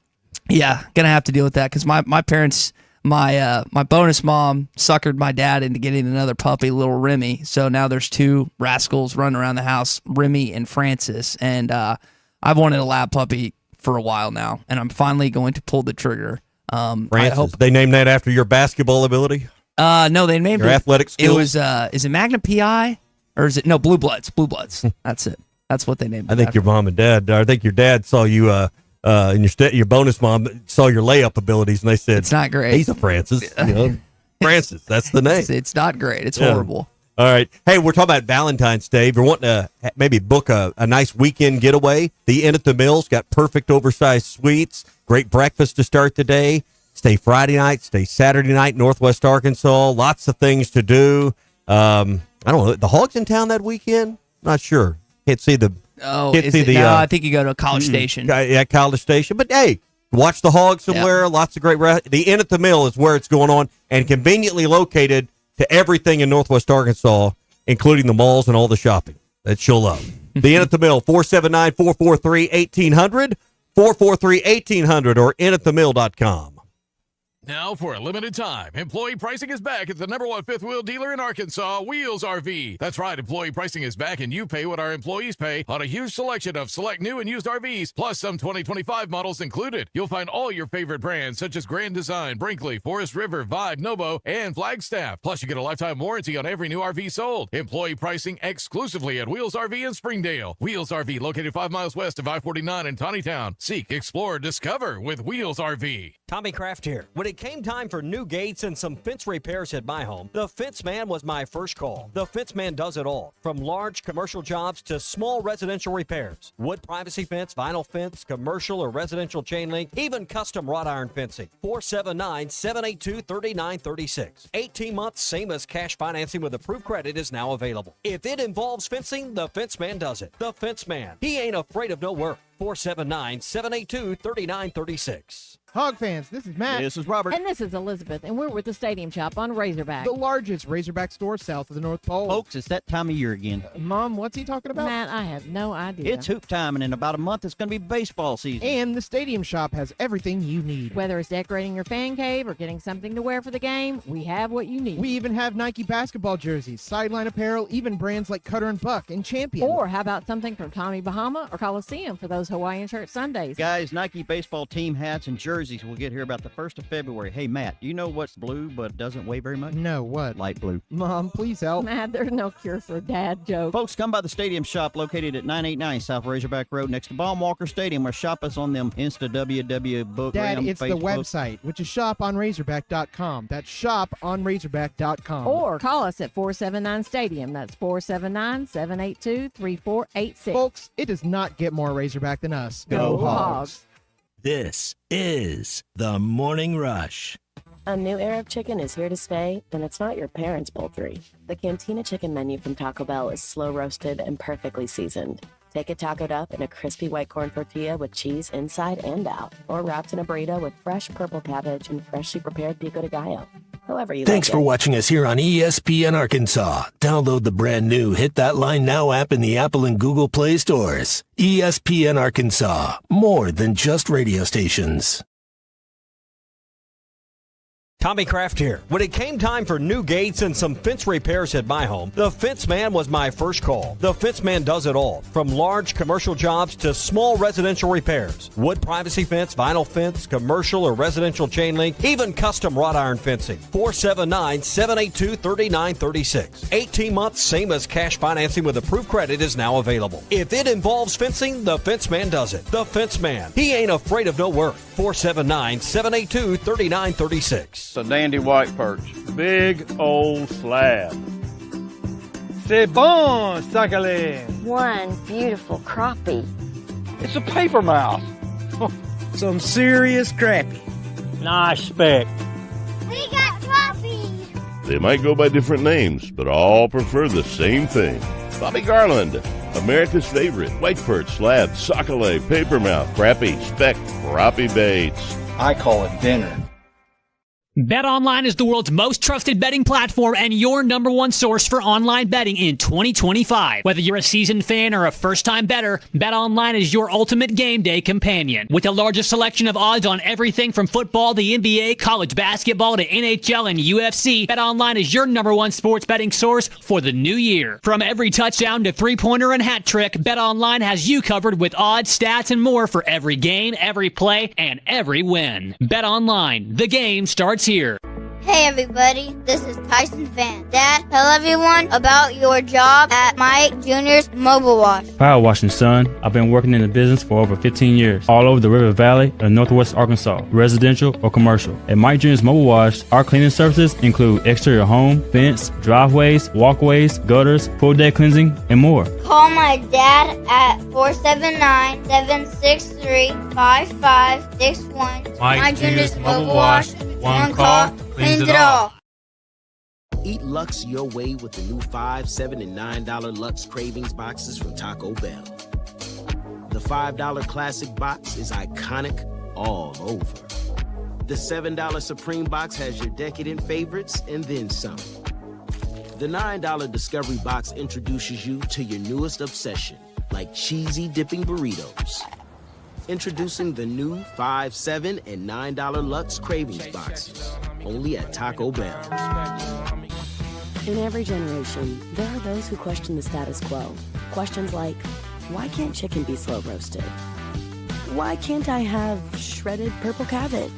yeah, gonna have to deal with that because my parents. My bonus mom suckered my dad into getting another puppy, little Remy. So now there's 2 rascals running around the house, Remy and Francis. And I've wanted a lab puppy for a while now, and I'm finally going to pull the trigger. Francis, they named that after your basketball ability? No, they named your athletic skills? It was, is it Magnum PI? Or is it, no, Blue Bloods. Blue Bloods. That's it. That's what they named it I think after. your mom and dad, I think your dad saw you, and your bonus mom saw your layup abilities, and they said it's not great. He's a Francis, Francis. That's the name. It's not great. It's horrible. All right. Hey, we're talking about Valentine's Day. If you're wanting to maybe book a nice weekend getaway, the Inn at the Mills got perfect oversized suites, great breakfast to start the day. Stay Friday night, stay Saturday night, Northwest Arkansas. Lots of things to do. I don't know. The Hogs in town that weekend? Not sure. Can't see the. Oh, I think you go to a College Station. Yeah, College Station. But hey, watch the Hogs somewhere. Yep. Lots of great. The Inn at the Mill is where it's going on, and conveniently located to everything in Northwest Arkansas, including the malls and all the shopping that you'll love. The Inn at the Mill, 479-443-1800, 443-1800, or innatthemill.com. Now, for a limited time, employee pricing is back at the #1 fifth wheel dealer in Arkansas, Wheels RV. That's right, employee pricing is back, and you pay what our employees pay on a huge selection of select new and used RVs, plus some 2025 models included. You'll find all your favorite brands, such as Grand Design, Brinkley, Forest River, Vibe, Nobo, and Flagstaff. Plus, you get a lifetime warranty on every new RV sold. Employee pricing exclusively at Wheels RV in Springdale. Wheels RV, located 5 miles west of I-49 in Tawnytown. Seek, explore, discover with Wheels RV. Tommy Kraft here. When it came time for new gates and some fence repairs at my home, the Fence Man was my first call. The Fence Man does it all, from large commercial jobs to small residential repairs. Wood privacy fence, vinyl fence, commercial or residential chain link, even custom wrought iron fencing. 479-782-3936. 18 months, same as cash financing with approved credit is now available. If it involves fencing, the Fence Man does it. The Fence Man. He ain't afraid of no work. 479-782-3936. Hog fans, this is Matt. This is Robert. And this is Elizabeth, and we're with the Stadium Shop on Razorback. The largest Razorback store south of the North Pole. Folks, it's that time of year again. Mom, what's he talking about? Matt, I have no idea. It's hoop time, and in about a month, it's going to be baseball season. And the Stadium Shop has everything you need. Whether it's decorating your fan cave or getting something to wear for the game, we have what you need. We even have Nike basketball jerseys, sideline apparel, even brands like Cutter and Buck and Champion. Or how about something from Tommy Bahama or Coliseum for those Hawaiian shirt Sundays? Guys, Nike baseball team hats and jerseys will get here about the 1st of February. Hey, Matt, do you know what's blue but doesn't weigh very much? No, what? Light blue. Mom, please help. Matt, there's no cure for a dad joke. Folks, come by the Stadium Shop located at 989 South Razorback Road next to Baum-Walker Stadium, or shop us on them Insta WW book. Dad, it's Facebook. the website, which is shoponrazorback.com. That's shoponrazorback.com. Or call us at 479-STADIUM. That's 479-782-3486. Folks, it does not get more Razorback than us. Go Hogs. This is The Morning Rush. A new era of chicken is here to stay, and it's not your parents' poultry. The Cantina Chicken menu from Taco Bell is slow roasted and perfectly seasoned. Take it tacoed up in a crispy white corn tortilla with cheese inside and out, or wrapped in a burrito with fresh purple cabbage and freshly prepared pico de gallo. However you Thanks like for it. watching us here on ESPN Arkansas. Download the brand new Hit That Line Now app in the Apple and Google Play stores. ESPN Arkansas, more than just radio stations. Tommy Kraft here. When it came time for new gates and some fence repairs at my home, the Fence Man was my first call. The Fence Man does it all, from large commercial jobs to small residential repairs. Wood privacy fence, vinyl fence, commercial or residential chain link, even custom wrought iron fencing. 479-782-3936. 18 months, same as cash financing with approved credit is now available. If it involves fencing, the Fence Man does it. The Fence Man. He ain't afraid of no work. 479-782-3936. A dandy white perch. Big old slab. C'est bon, sacalé. One beautiful crappie. It's a paper mouth. Some serious crappie. Nice speck. We got crappie. They might go by different names, but all prefer the same thing. Bobby Garland, America's favorite white perch, slab, sockeye, papermouth, crappie, speck, crappie baits. I call it dinner. BetOnline is the world's most trusted betting platform and your number one source for online betting in 2025. Whether you're a seasoned fan or a first-time bettor, BetOnline is your ultimate game day companion. With the largest selection of odds on everything from football to NBA, college basketball to NHL and UFC, BetOnline is your number one sports betting source for the new year. From every touchdown to three-pointer and hat trick, BetOnline has you covered with odds, stats, and more for every game, every play, and every win. BetOnline, the game starts here. Hey everybody, this is Tyson Fan. Dad, tell everyone about your job at Mike Jr.'s Mobile Wash. Power washing, son. I've been working in the business for over 15 years, all over the River Valley and Northwest Arkansas, residential or commercial. At Mike Jr.'s Mobile Wash, our cleaning services include exterior home, fence, driveways, walkways, gutters, pool deck cleansing, and more. Call my dad at 479-763-5561. Mike Jr.'s Mobile Wash. One call, cleans it all. Eat Lux your way with the new $5, $7, and $9 Lux Cravings boxes from Taco Bell. The $5 Classic box is iconic all over. The $7 Supreme box has your decadent favorites and then some. The $9 Discovery box introduces you to your newest obsession, like cheesy dipping burritos. Introducing the new $5, $7, and $9 Lux Cravings Boxes. Only at Taco Bell. In every generation, there are those who question the status quo. Questions like, why can't chicken be slow roasted? Why can't I have shredded purple cabbage?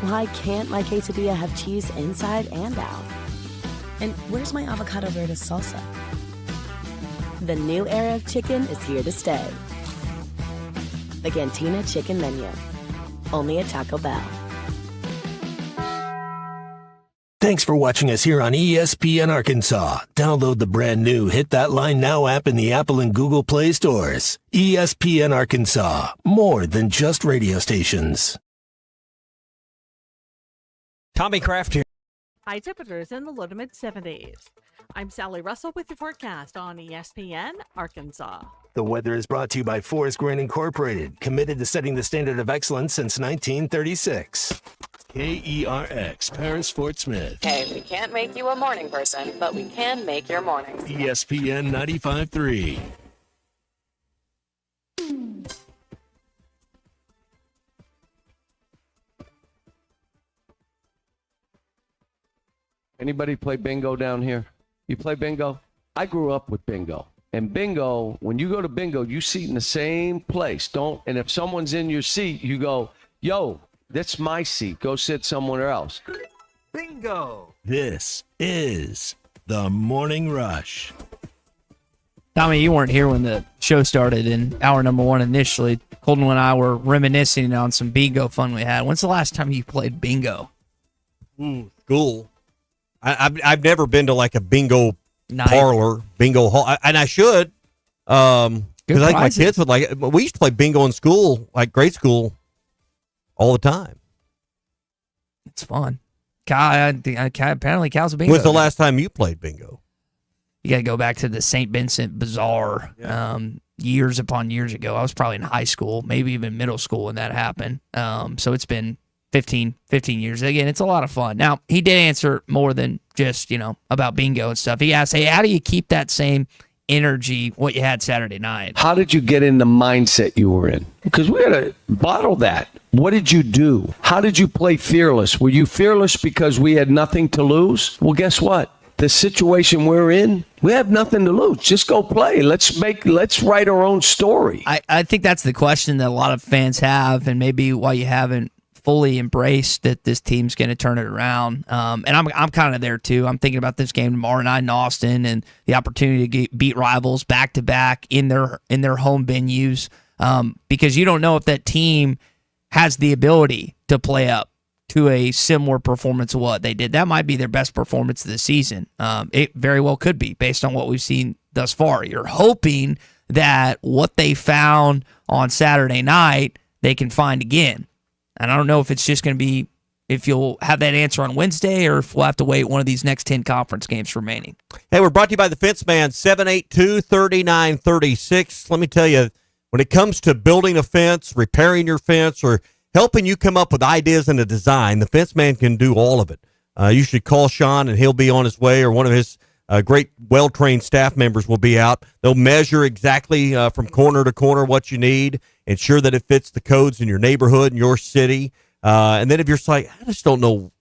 Why can't my quesadilla have cheese inside and out? And where's my avocado verde salsa? The new era of chicken is here to stay. The Cantina Chicken Menu. Only at Taco Bell. Thanks for watching us here on ESPN Arkansas. Download the brand new Hit That Line Now app in the Apple and Google Play stores. ESPN Arkansas. More than just radio stations. Tommy Kraft here. High temperatures in the low to mid 70s. I'm Sally Russell with your forecast on ESPN Arkansas. The weather is brought to you by Forest Grain Incorporated, committed to setting the standard of excellence since 1936. KERX, Paris, Fort Smith. Hey, we can't make you a morning person, but we can make your mornings. ESPN 95.3. Anybody play bingo down here? You play bingo? I grew up with bingo. And bingo, when you go to bingo, you sit in the same place. And if someone's in your seat, you go, yo, that's my seat. Go sit somewhere else. Bingo. This is the Morning Rush. Tommy, you weren't here when the show started in hour number one initially. Colton and I were reminiscing on some bingo fun we had. When's the last time you played bingo? School. I've never been to like a bingo Night. parlor, bingo hall, and I should. Because I think my kids would like it. We used to play bingo in school, like grade school, all the time. It's fun. Apparently, Cal's a bingo. When's the last time you played bingo? You got to go back to the St. Vincent Bazaar years upon years ago. I was probably in high school, maybe even middle school when that happened. So it's been 15 years. Again, it's a lot of fun. Now, he did answer more than just, about bingo and stuff. He asked, hey, how do you keep that same energy, what you had Saturday night? How did you get in the mindset you were in? Because we had to bottle that. What did you do? How did you play fearless? Were you fearless because we had nothing to lose? Well, guess what? The situation we're in, we have nothing to lose. Just go play. Let's write our own story. I think that's the question that a lot of fans have, and maybe why you haven't fully embraced that this team's going to turn it around. And I'm kind of there too. I'm thinking about this game tomorrow night in Austin and the opportunity to beat rivals back to back in their home venues, because you don't know if that team has the ability to play up to a similar performance of what they did. That might be their best performance of the season. It very well could be based on what we've seen thus far. You're hoping that what they found on Saturday night, they can find again. And I don't know if it's just going to be, if you'll have that answer on Wednesday or if we'll have to wait one of these next 10 conference games remaining. Hey, we're brought to you by the Fence Man, 782-3936. Let me tell you, when it comes to building a fence, repairing your fence, or helping you come up with ideas and a design, the Fence Man can do all of it. You should call Sean and he'll be on his way, or one of his great, well-trained staff members will be out. They'll measure exactly from corner to corner what you need, ensure that it fits the codes in your neighborhood and your city. And then if you're like, I just don't know,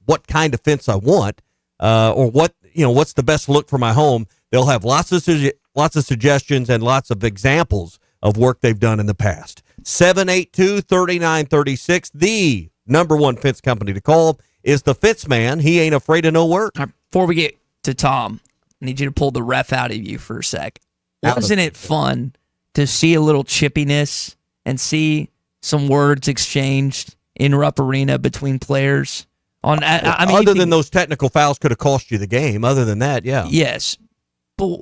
what kind of fence I want, or what's the best look for my home, they'll have lots of suggestions and lots of examples of work they've done in the past. 782-3936. The number one fence company to call is the Fence Man. He ain't afraid of no work. Before we get to Tom, I need you to pull the ref out of you for a sec. Wasn't it fun to see a little chippiness and see some words exchanged in Rupp Arena between players? Other than those technical fouls could have cost you the game. Other than that, yeah. Yes. But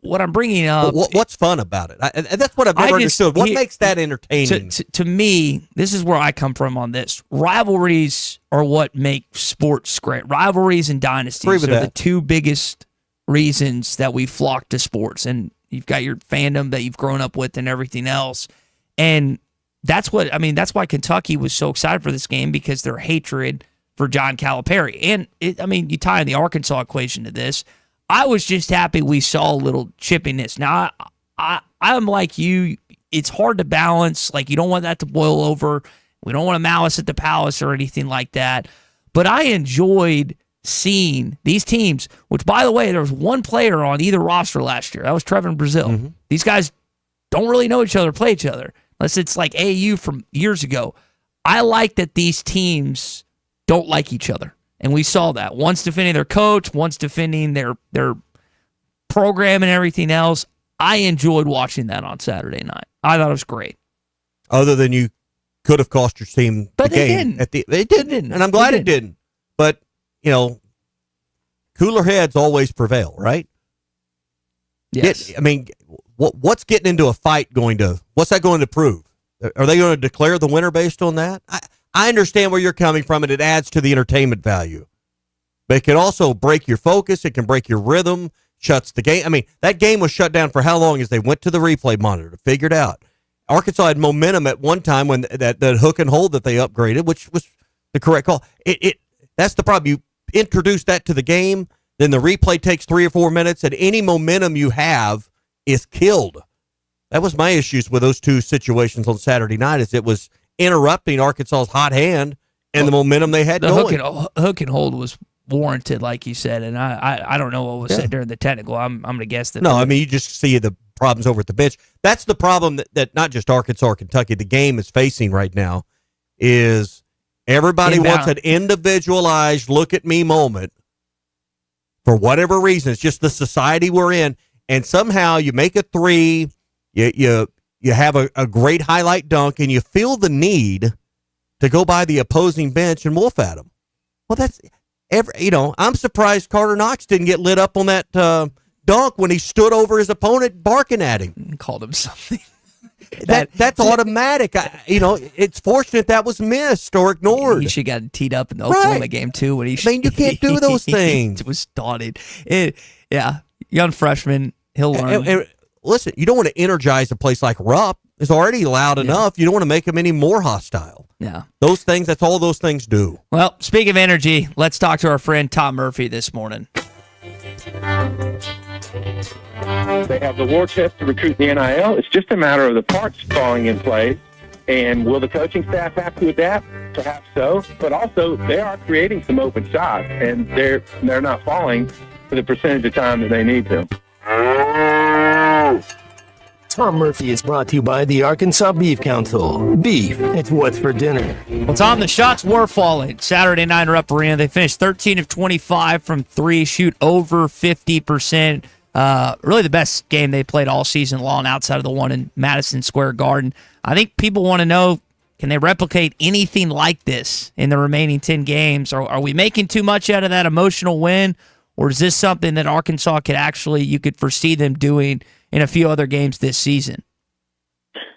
what I'm bringing up... What's fun about it? And that's what I've never understood. What makes that entertaining? To me, this is where I come from on this. Rivalries are what make sports great. Rivalries and dynasties are the two biggest reasons that we flock to sports. And you've got your fandom that you've grown up with and everything else. And that's why Kentucky was so excited for this game, because their hatred for John Calipari. And you tie in the Arkansas equation to this. I was just happy we saw a little chippiness. Now, I'm like you. it's hard to balance. Like, you don't want that to boil over. We don't want to malice at the palace or anything like that. But I enjoyed seeing these teams, which, by the way, there was one player on either roster last year. That was Trevor in Brazil. Mm-hmm. These guys don't really know each other, play each other, unless it's like AAU from years ago. I like that these teams don't like each other. And we saw that. One's defending their coach, one's defending their program and everything else. I enjoyed watching that on Saturday night. I thought it was great. Other than you could have cost your team the game. It didn't. And I'm glad it didn't. But, you know, cooler heads always prevail, right? Yes. I mean, what's getting into a fight what's that going to prove? Are they going to declare the winner based on that? I understand where you're coming from, and it adds to the entertainment value. But it can also break your focus. It can break your rhythm, shuts the game. I mean, that game was shut down for how long as they went to the replay monitor to figure it out. Arkansas had momentum at one time when that hook and hold that they upgraded, which was the correct call. That's the problem. You introduce that to the game, then the replay takes 3 or 4 minutes, and any momentum you have is killed. That was my issues with those two situations on Saturday night, is it was interrupting Arkansas's hot hand and the momentum they had going. The hook and hold was warranted, like you said, and I don't know what was said during the technical. I'm going to guess that. No, I mean, you just see the problems over at the bench. That's the problem that not just Arkansas or Kentucky, the game is facing right now, is everybody wants an individualized look-at-me moment for whatever reason. It's just the society we're in, and somehow you make a three, you have a great highlight dunk, and you feel the need to go by the opposing bench and wolf at them. Well, that's I'm surprised Carter Knox didn't get lit up on that dunk when he stood over his opponent barking at him. Called him something. That's automatic. It's fortunate that was missed or ignored. He should have gotten teed up in the Oklahoma game too. When he, I mean, you can't do those things. It was daunted. Young freshman, he'll learn. And listen, you don't want to energize a place like Rupp. It's already loud enough. You don't want to make them any more hostile. Yeah. Those things, that's all those things do. Well, speaking of energy, let's talk to our friend Tom Murphy this morning. They have the war chest to recruit the NIL. It's just a matter of the parts falling in place. And will the coaching staff have to adapt? Perhaps so. But also, they are creating some open shots, and they're not falling for the percentage of time that they need to. Tom Murphy is brought to you by the Arkansas Beef Council. Beef, it's what's for dinner. Well, Tom, the shots were falling. Saturday night Rupp Arena, they finished 13 of 25 from three, shoot over 50%. Really the best game they played all season long outside of the one in Madison Square Garden. I think people want to know, can they replicate anything like this in the remaining 10 games? Are we making too much out of that emotional win? Or is this something that Arkansas you could foresee them doing in a few other games this season?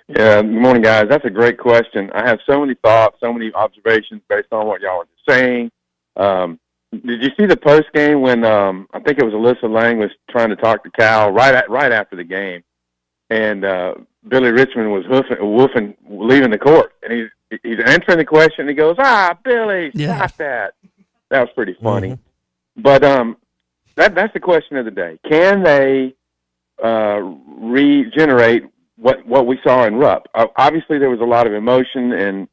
Yeah, good morning, guys. That's a great question. I have so many thoughts, so many observations based on what y'all were saying. Did you see the post game when I think it was Alyssa Lang was trying to talk to Cal right after the game, and Billy Richmond was woofing, leaving the court, and he's answering the question. And he goes, Billy, stop that. That was pretty funny. Mm-hmm. But that's the question of the day. Can they regenerate what we saw in Rupp? Obviously, there was a lot of emotion and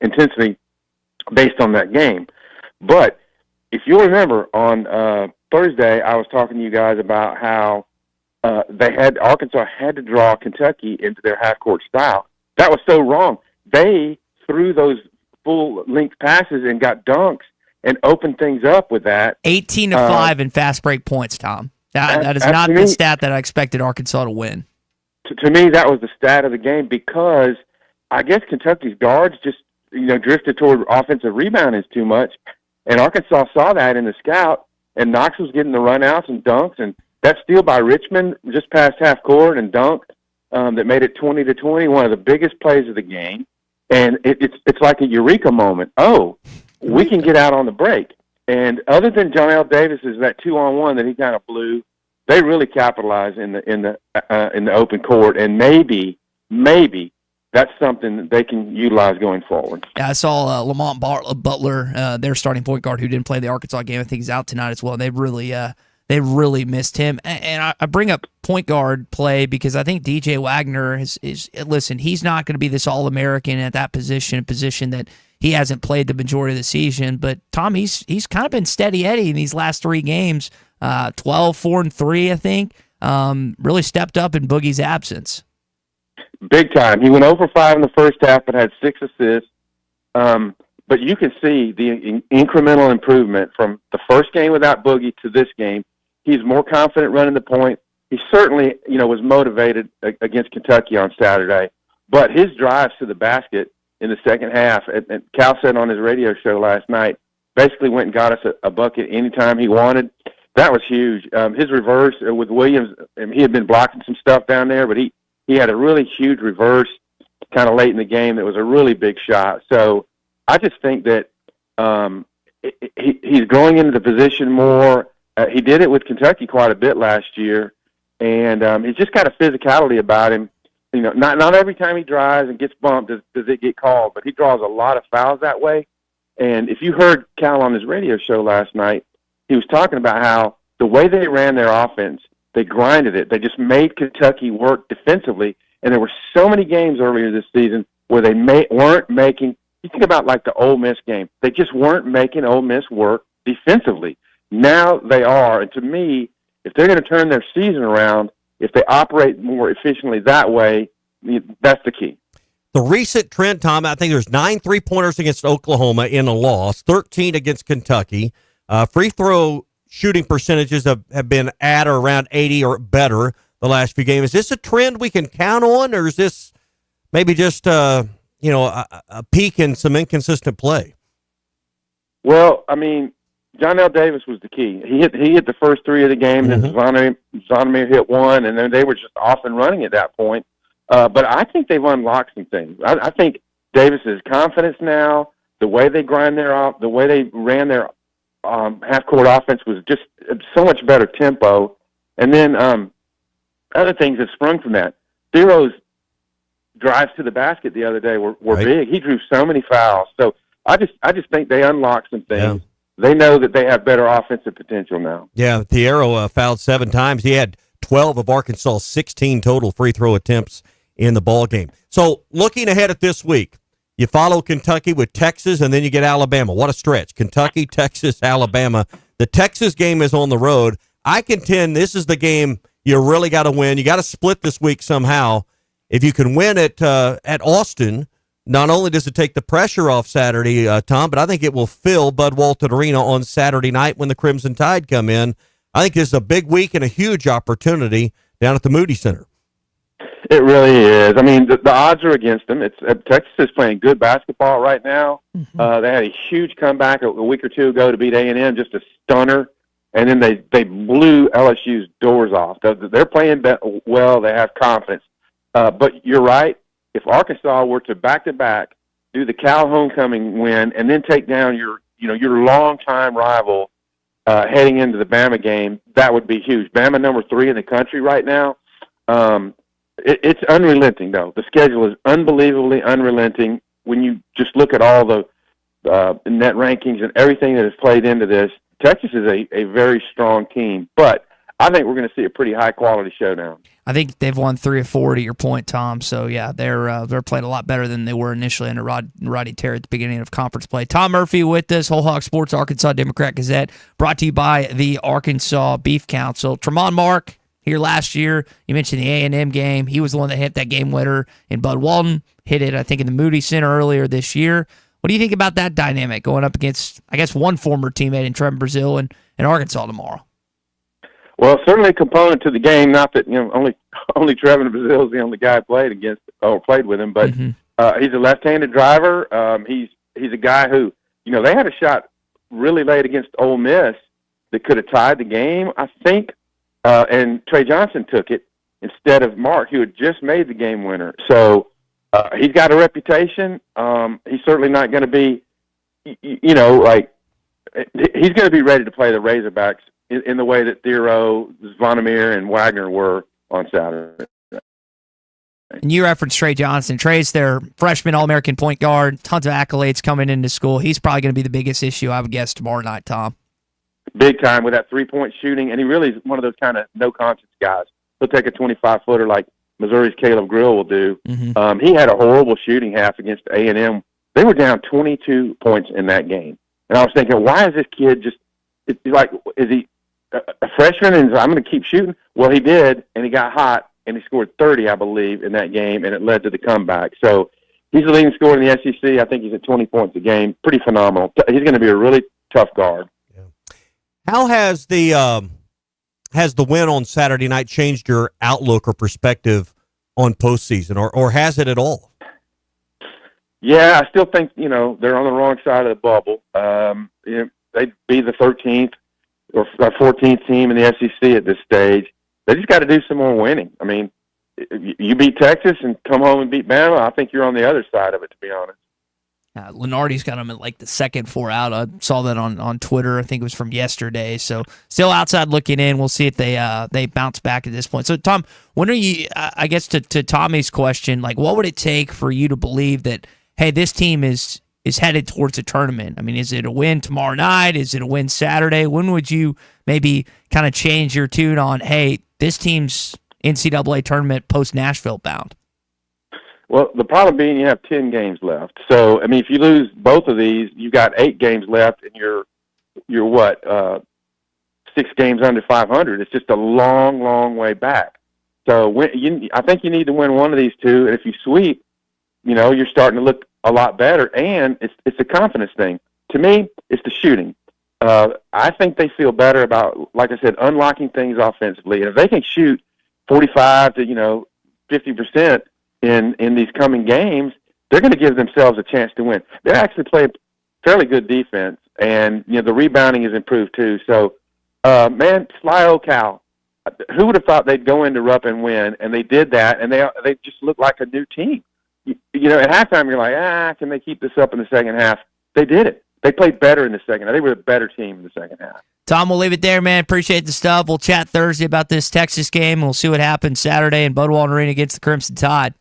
intensity based on that game. But if you'll remember, on Thursday, I was talking to you guys about how Arkansas had to draw Kentucky into their half-court style. That was so wrong. They threw those full-length passes and got dunks and opened things up with that. 18 to 5 in fast break points, Tom. That is not the stat that I expected Arkansas to win. To me, that was the stat of the game, because I guess Kentucky's guards just drifted toward offensive rebounding too much, and Arkansas saw that in the scout, and Knox was getting the runouts and dunks, and that steal by Richmond just past half court and dunk that made it 20-20, one of the biggest plays of the game, and it's like a eureka moment. Oh, we can get out on the break. And other than John L. Davis's that 2-on-1 that he kind of blew, they really capitalized in the open court, and maybe that's something that they can utilize going forward. Yeah, I saw Lamont Butler, their starting point guard, who didn't play the Arkansas game. I think he's out tonight as well. And they really they really missed him. And I bring up point guard play because I think DJ Wagner is listen, he's not going to be this All-American at that position, a position that he hasn't played the majority of the season. But, Tom, he's kind of been steady Eddie in these last 3 games, 12, 4, and 3, I think. Really stepped up in Boogie's absence. Big time. He went over 5 in the first half but had 6 assists. But you can see the incremental improvement from the first game without Boogie to this game. He's more confident running the point. He certainly, was motivated against Kentucky on Saturday. But his drives to the basket in the second half, and Cal said on his radio show last night, basically went and got us a bucket anytime he wanted. That was huge. His reverse with Williams, he had been blocking some stuff down there, but he had a really huge reverse kind of late in the game that was a really big shot. So I just think that he's growing into the position more. He did it with Kentucky quite a bit last year, and he's just got a physicality about him. Not every time he drives and gets bumped does it get called, but he draws a lot of fouls that way. And if you heard Cal on his radio show last night, he was talking about how the way they ran their offense, they grinded it. They just made Kentucky work defensively, and there were so many games earlier this season where they weren't making. You think about like the Ole Miss game; they just weren't making Ole Miss work defensively. Now they are, and to me, if they're going to turn their season around, if they operate more efficiently that way, that's the key. The recent trend, Tom, I think there's 9 3-pointers against Oklahoma in a loss, 13 against Kentucky. Free throw shooting percentages have been at or around 80 or better the last few games. Is this a trend we can count on, or is this maybe just a peak in some inconsistent play? Well, I mean, John L. Davis was the key. He hit the first 3 of the game, and then Zonomer hit 1, and then they were just off and running at that point. But I think they've unlocked some things. I think Davis's confidence now, the way they the way they ran their half-court offense was just so much better tempo. And then other things have sprung from that. Thero's drives to the basket the other day were right. Big. He drew so many fouls. So I just think they unlocked some things. Yeah. They know that they have better offensive potential now. Yeah, Thiero fouled 7 times. He had 12 of Arkansas' 16 total free throw attempts in the ball game. So looking ahead at this week, you follow Kentucky with Texas, and then you get Alabama. What a stretch. Kentucky, Texas, Alabama. The Texas game is on the road. I contend this is the game you really got to win. You got to split this week somehow. If you can win at Austin, not only does it take the pressure off Saturday, Tom, but I think it will fill Bud Walton Arena on Saturday night when the Crimson Tide come in. I think this is a big week and a huge opportunity down at the Moody Center. It really is. I mean, the odds are against them. Texas is playing good basketball right now. Mm-hmm. They had a huge comeback a week or 2 ago to beat A&M, just a stunner, and then they blew LSU's doors off. They're playing well. They have confidence. But you're right. If Arkansas were to back-to-back do the Cal homecoming win and then take down your longtime rival heading into the Bama game, that would be huge. Bama number 3 in the country right now. It's unrelenting, though. The schedule is unbelievably unrelenting. When you just look at all the net rankings and everything that has played into this, Texas is a very strong team. But I think we're going to see a pretty high-quality showdown. I think they've won 3 or 4 to your point, Tom. So, yeah, they're playing a lot better than they were initially under Roddy Terry at the beginning of conference play. Tom Murphy with us, Whole Hog Sports, Arkansas Democrat-Gazette, brought to you by the Arkansas Beef Council. Tremont Mark here last year. You mentioned the A&M game. He was the one that hit that game winner, and Bud Walton hit it, I think, in the Moody Center earlier this year. What do you think about that dynamic going up against, I guess, one former teammate in Trevor Brazile and Arkansas tomorrow? Well, certainly a component to the game. Not that only Trevor Brazile is the only guy I played against or played with him, but he's a left-handed driver. He's a guy who they had a shot really late against Ole Miss that could have tied the game, I think, and Trey Johnson took it instead of Mark, who had just made the game winner. So he's got a reputation. He's certainly not going to be, he's going to be ready to play the Razorbacks in the way that Thiero, Zonomer, and Wagner were on Saturday. And you referenced Trey Johnson. Trey's their freshman All-American point guard. Tons of accolades coming into school. He's probably going to be the biggest issue, I would guess, tomorrow night, Tom. big time with that 3-point shooting, and he really is one of those kind of no-conscience guys. He'll take a 25-footer like Missouri's Caleb Grill will do. He had a horrible shooting half against A&M. They were down 22 points in that game. And I was thinking, why is this kid just is he a freshman and I'm going to keep shooting? Well, he did, and he got hot, and he scored 30, I believe, in that game, and it led to the comeback. So he's the leading scorer in the SEC. I think he's at 20 points a game. Pretty phenomenal. He's going to be a really tough guard. How has the win on Saturday night changed your outlook or perspective on postseason, or has it at all? Yeah, I still think, they're on the wrong side of the bubble. They'd be the 13th or 14th team in the SEC at this stage. They just got to do some more winning. I mean, you beat Texas and come home and beat Bama, I think you're on the other side of it, to be honest. Lenardi's got them at like the second 4 out. I saw that on Twitter. I think it was from yesterday. So still outside looking in. We'll see if they bounce back at this point. So Tom, when are you? I guess to Tommy's question, like what would it take for you to believe that hey, this team is headed towards a tournament? I mean, is it a win tomorrow night? Is it a win Saturday? When would you maybe kind of change your tune on hey, this team's NCAA tournament post Nashville bound? Well, the problem being you have 10 games left. So, I mean, if you lose both of these, you've got 8 games left, and you're 6 games under 500. It's just a long, long way back. So, I think you need to win one of these two, and if you sweep, you're starting to look a lot better, and it's a confidence thing. To me, it's the shooting. I think they feel better about, like I said, unlocking things offensively. And if they can shoot 45 to 50%, in these coming games, they're going to give themselves a chance to win. They're actually playing fairly good defense, and the rebounding has improved too. So, man, Sly Ocal, who would have thought they'd go into Rupp and win? And they did that, and they just look like a new team. At halftime you're like, can they keep this up in the second half? They did it. They played better in the second half. They were a better team in the second half. Tom, we'll leave it there, man. Appreciate the stuff. We'll chat Thursday about this Texas game. We'll see what happens Saturday in Budweiser Arena against the Crimson Tide.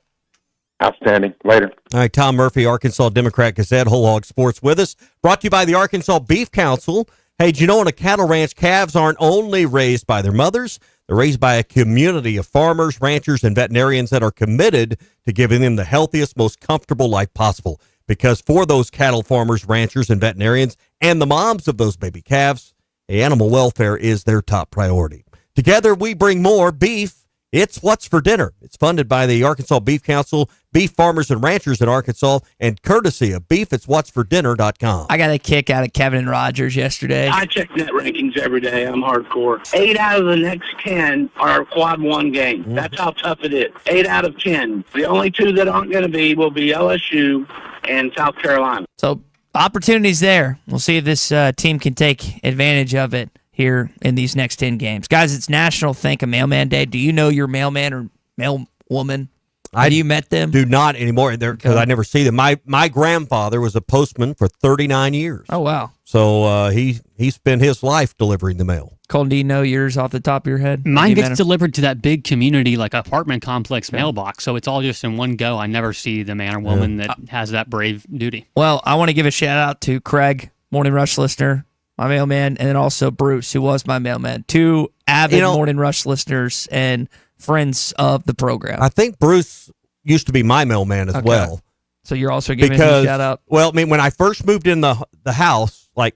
Outstanding. Later. All right, Tom Murphy, Arkansas Democrat-Gazette, Whole Hog Sports with us. Brought to you by the Arkansas Beef Council. Hey, do you know on a cattle ranch, calves aren't only raised by their mothers, they're raised by a community of farmers, ranchers, and veterinarians that are committed to giving them the healthiest, most comfortable life possible. Because for those cattle farmers, ranchers, and veterinarians, and the moms of those baby calves, animal welfare is their top priority. Together, we bring more beef. It's What's for Dinner. It's funded by the Arkansas Beef Council, beef farmers and ranchers in Arkansas, and courtesy of beefitswhatsfordinner.com. I got a kick out of Kevin and Rogers yesterday. I check net rankings every day. I'm hardcore. 8 out of the next 10 are quad 1 games. That's how tough it is. 8 out of 10. The only 2 that aren't going to be will be LSU and South Carolina. So opportunities there. We'll see if this team can take advantage of it here in these next 10 games. Guys, it's National Thank a Mailman Day. Do you know your mailman or mailwoman? Have you met them? Do not anymore because I never see them. My grandfather was a postman for 39 years. Oh, wow. So he spent his life delivering the mail. Colton, do you know yours off the top of your head? Mine gets delivered to that big community, like apartment complex mailbox, so it's all just in one go. I never see the man or woman that has that brave duty. Well, I want to give a shout out to Craig, Morning Rush listener, my mailman, and then also Bruce, who was my mailman. 2 avid Morning Rush listeners and friends of the program. I think Bruce used to be my mailman as well. So you're also giving him a shout out? Well, I mean, when I first moved in the house, like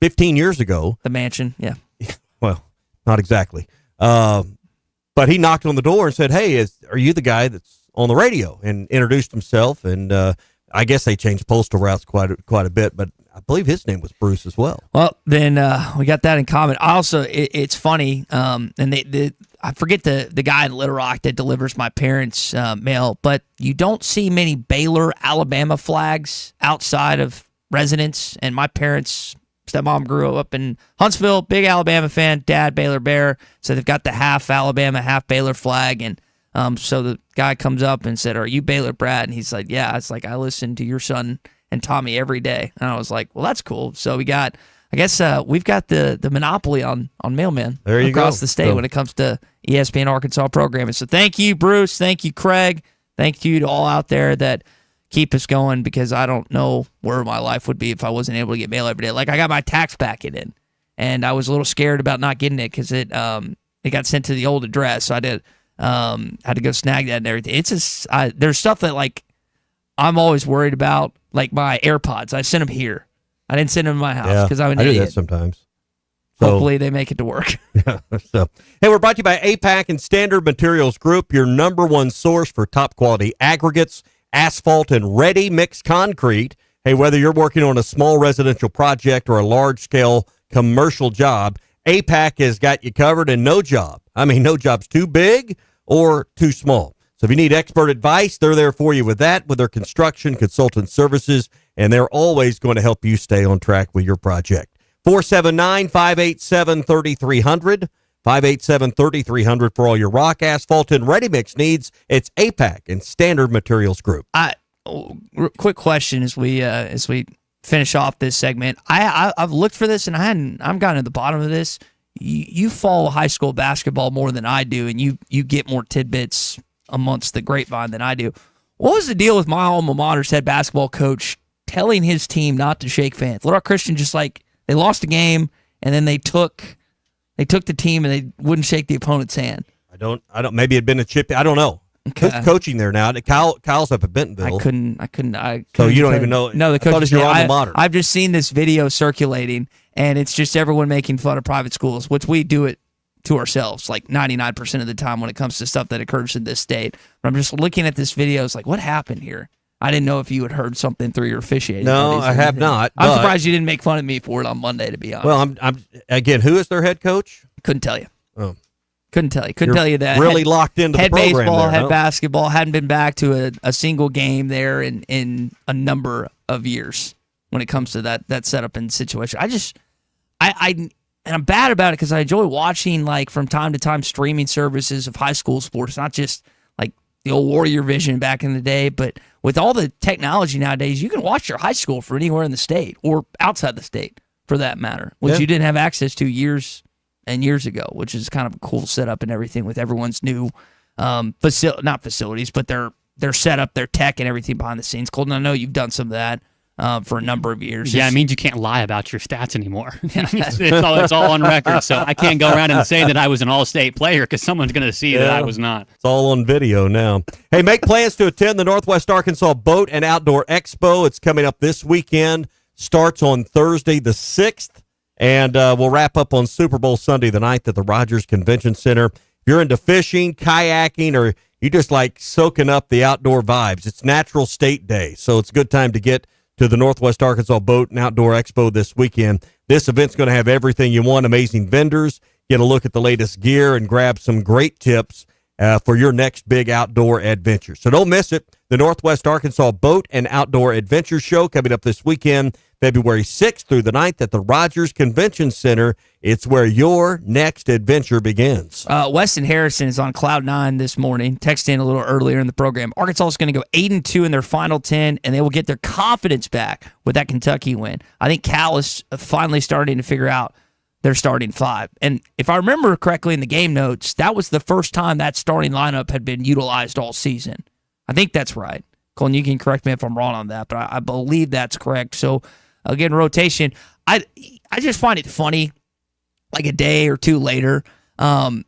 15 years ago. The mansion, yeah. Well, not exactly. But he knocked on the door and said, hey, are you the guy that's on the radio? And introduced himself. And I guess they changed postal routes quite a bit, but I believe his name was Bruce as well. Well, then we got that in common. Also, it's funny, and I forget the guy in Little Rock that delivers my parents' mail, but you don't see many Baylor, Alabama flags outside of residence. And my parents' stepmom grew up in Huntsville, big Alabama fan, dad Baylor Bear, so they've got the half Alabama, half Baylor flag. And so the guy comes up and said, are you Baylor Brad? And he's like, yeah. It's like, I listen to your son and Tommy every day. And I was like, well, that's cool. So we got, I guess we've got the monopoly on mailmen across the state when it comes to ESPN Arkansas programming. So thank you, Bruce. Thank you, Craig. Thank you to all out there that keep us going, because I don't know where my life would be if I wasn't able to get mail every day. Like, I got my tax packet in, and I was a little scared about not getting it because it got sent to the old address. So I did had to go snag that and everything. It's just there's stuff that like I'm always worried about, like my AirPods. I sent them here. I didn't send them to my house because I'm an I idiot. do that sometimes. So, Hopefully they make it to work. so, hey, we're brought to you by APAC and Standard Materials Group, your number one source for top quality aggregates, asphalt, and ready mixed concrete. Hey, whether you're working on a small residential project or a large scale commercial job, APAC has got you covered, and no job's too big or too small. So if you need expert advice, they're there for you with that, with their construction consultant services, and they're always going to help you stay on track with your project. 479-587-3300, 587-3300 for all your rock, asphalt, and ready-mix needs. It's APAC and Standard Materials Group. Quick question as we finish off this segment. I've looked for this and I've gotten to the bottom of this. You follow high school basketball more than I do, and you get more tidbits amongst the grapevine than I do. What was the deal with my alma mater's head basketball coach telling his team not to shake fans? Little Rock Christian just like they lost a game and then they took the team and they wouldn't shake the opponent's hand. I don't. Maybe it'd been a chip. I don't know. Okay. Who's coaching there now? Kyle's up at Bentonville. I couldn't. So you don't even know. No, the coach is your alma mater. I've just seen this video circulating, and it's just everyone making fun of private schools, which we do it to ourselves, like 99% of the time when it comes to stuff that occurs in this state. But I'm just looking at this video. It's like, what happened here? I didn't know if you had heard something through your officiating. No, I have not. I'm surprised you didn't make fun of me for it on Monday, to be honest. Well, I'm again. Who is their head coach? Couldn't tell you. Oh. Couldn't tell you. You're tell you that. Really locked into head the program baseball, there, head huh? basketball. Hadn't been back to a single game there in a number of years when it comes to that setup and situation. And I'm bad about it because I enjoy watching, like, from time to time streaming services of high school sports, not just like the old Warrior Vision back in the day, but with all the technology nowadays, you can watch your high school from anywhere in the state or outside the state for that matter, which you didn't have access to years and years ago, which is kind of a cool setup and everything with everyone's new not facilities, but their setup, their tech and everything behind the scenes. Colton, I know you've done some of that for a number of years. Yeah, it means you can't lie about your stats anymore. it's all on record, so I can't go around and say that I was an all-state player because someone's going to see that I was not. It's all on video now. Hey, make plans to attend the Northwest Arkansas Boat and Outdoor Expo. It's coming up this weekend. Starts on Thursday the 6th. And we'll wrap up on Super Bowl Sunday the 9th at the Rogers Convention Center. If you're into fishing, kayaking, or you just like soaking up the outdoor vibes, it's Natural State Day. So it's a good time to get to the Northwest Arkansas Boat and Outdoor Expo this weekend. This event's going to have everything you want, amazing vendors, get a look at the latest gear, and grab some great tips for your next big outdoor adventure. So don't miss it. The Northwest Arkansas Boat and Outdoor Adventure Show coming up this weekend, February 6th through the 9th at the Rogers Convention Center. It's where your next adventure begins. Weston Harrison is on cloud 9 this morning. Texted in a little earlier in the program. Arkansas is going to go 8-2 in their final 10, and they will get their confidence back with that Kentucky win. I think Cal is finally starting to figure out their starting 5. And if I remember correctly in the game notes, that was the first time that starting lineup had been utilized all season. I think that's right. Colin, you can correct me if I'm wrong on that, but I believe that's correct. So, again, rotation. I just find it funny, like a day or two later. And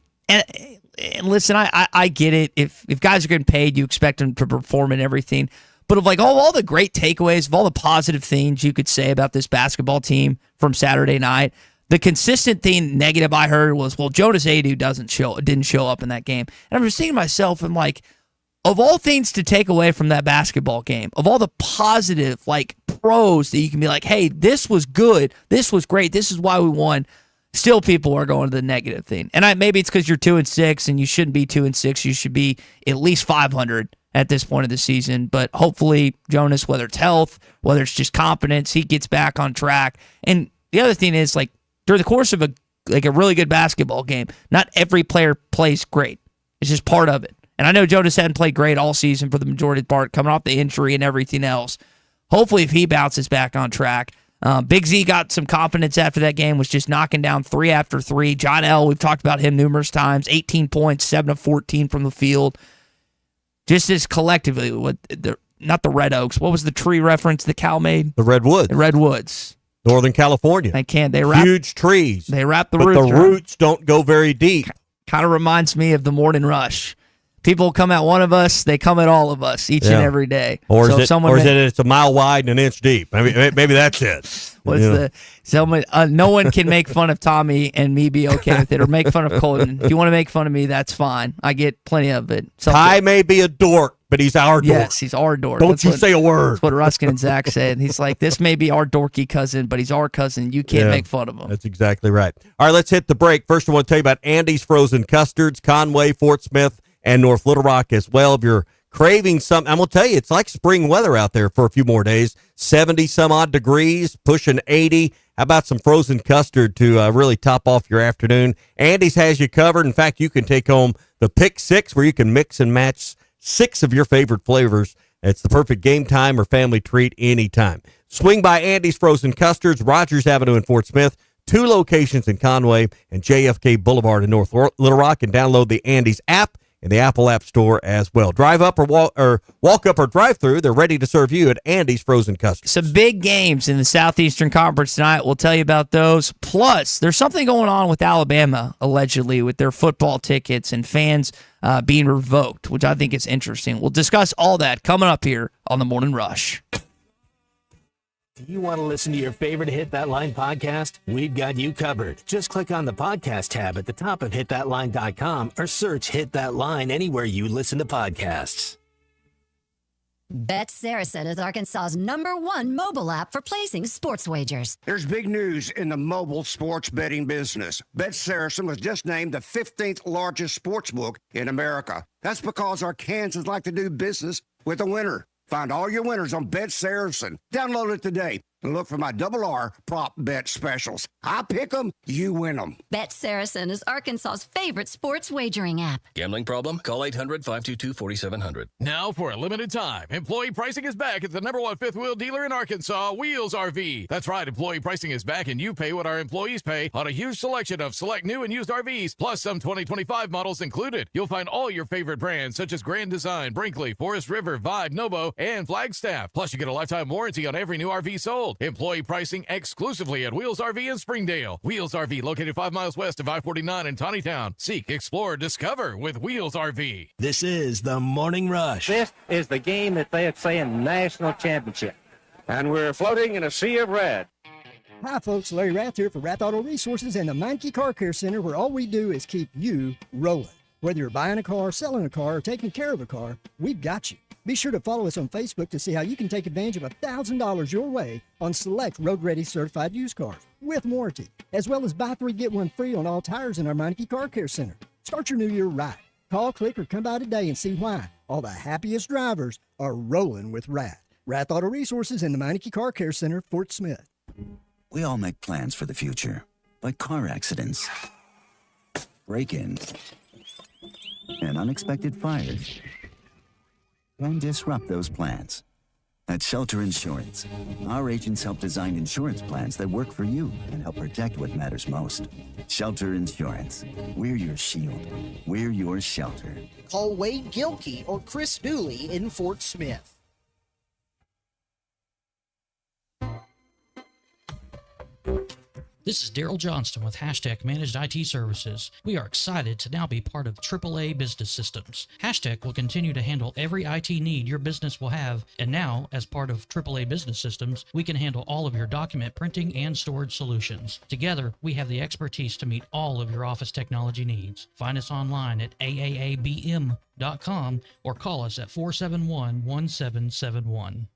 listen, I get it. If guys are getting paid, you expect them to perform and everything. But of like all the great takeaways, of all the positive things you could say about this basketball team from Saturday night, the consistent thing negative I heard was, well, Jonas Adu didn't show up in that game. And I'm just thinking to myself, I'm like, of all things to take away from that basketball game, of all the positive, like, pros that you can be like, hey, this was good, this was great, this is why we won, still people are going to the negative thing. And maybe it's because you're 2-6 and you shouldn't be 2-6. You should be at least 500 at this point of the season. But hopefully, Jonas, whether it's health, whether it's just confidence, he gets back on track. And the other thing is, like, during the course of a really good basketball game, not every player plays great. It's just part of it. And I know Jonas hadn't played great all season for the majority of the part, coming off the injury and everything else. Hopefully, if he bounces back on track. Big Z got some confidence after that game, was just knocking down 3 after 3. John L., we've talked about him numerous times, 18 points, 7 of 14 from the field. Just as collectively, not the Red Oaks. What was the tree reference that Cal made? The Redwoods. The Redwoods. Northern California. They can't. They wrap huge trees. They wrap the but roots. the roots don't go very deep. Kind of reminds me of the morning rush. People come at one of us, they come at all of us each and every day. Or so is it it's a mile wide and an inch deep? Maybe that's it. No one can make fun of Tommy and me be okay with it, or make fun of Colton. If you want to make fun of me, that's fine. I get plenty of it. Ty may be a dork, but he's our dork. Yes, he's our dork. Don't you say a word. That's what Ruskin and Zach said. He's like, this may be our dorky cousin, but he's our cousin. You can't make fun of him. That's exactly right. All right, let's hit the break. First, I want to tell you about Andy's Frozen Custards, Conway, Fort Smith, and North Little Rock as well. If you're craving something, I'm going to tell you, it's like spring weather out there for a few more days. 70 some odd degrees, pushing 80. How about some frozen custard to really top off your afternoon? Andy's has you covered. In fact, you can take home the Pick 6 where you can mix and match 6 of your favorite flavors. It's the perfect game time or family treat anytime. Swing by Andy's Frozen Custards, Rogers Avenue in Fort Smith, 2 locations in Conway and JFK Boulevard in North Little Rock, and download the Andy's app in the Apple App Store as well. Drive up or walk up or drive through. They're ready to serve you at Andy's Frozen Custards. Some big games in the Southeastern Conference tonight. We'll tell you about those. Plus, there's something going on with Alabama, allegedly, with their football tickets and fans being revoked, which I think is interesting. We'll discuss all that coming up here on the Morning Rush. Do you want to listen to your favorite Hit That Line podcast? We've got you covered. Just click on the podcast tab at the top of hitthatline.com or search Hit That Line anywhere you listen to podcasts. Bet Saracen is Arkansas's #1 mobile app for placing sports wagers. There's big news in the mobile sports betting business. Bet Saracen was just named the 15th largest sports book in America. That's because Arkansans like to do business with a winner. Find all your winners on Bet Saracen. Download it today and look for my RR prop bet specials. I pick them, you win them. Bet Saracen is Arkansas's favorite sports wagering app. Gambling problem? Call 800-522-4700. Now, for a limited time, employee pricing is back at the #1 fifth wheel dealer in Arkansas, Wheels RV. That's right, employee pricing is back, and you pay what our employees pay on a huge selection of select new and used RVs, plus some 2025 models included. You'll find all your favorite brands, such as Grand Design, Brinkley, Forest River, Vibe, Nobo, and Flagstaff. Plus, you get a lifetime warranty on every new RV sold. Employee pricing exclusively at Wheels RV in Springdale. Wheels RV, located 5 miles west of I-49 in Tawnytown. Seek, explore, discover with Wheels RV. This is the Morning Rush. This is the game that they're saying national championship. And we're floating in a sea of red. Hi, folks. Larry Rath here for Rath Auto Resources and the Meineke Car Care Center, where all we do is keep you rolling. Whether you're buying a car, selling a car, or taking care of a car, we've got you. Be sure to follow us on Facebook to see how you can take advantage of $1,000 your way on select road-ready certified used cars with warranty, as well as buy 3, get 1 free on all tires in our Meineke Car Care Center. Start your new year right. Call, click, or come by today and see why all the happiest drivers are rolling with Rath. Rath Auto Resources and the Meineke Car Care Center, Fort Smith. We all make plans for the future, but car accidents, break-ins, and unexpected fires can disrupt those plans. At Shelter Insurance, our agents help design insurance plans that work for you and help protect what matters most. Shelter Insurance. We're your shield. We're your shelter. Call Wade Gilkey or Chris Dooley in Fort Smith. This is Daryl Johnston with Hashtag Managed IT Services. We are excited to now be part of AAA Business Systems. Hashtag will continue to handle every IT need your business will have, and now, as part of AAA Business Systems, we can handle all of your document printing and storage solutions. Together, we have the expertise to meet all of your office technology needs. Find us online at aaabm.com or call us at 471-1771.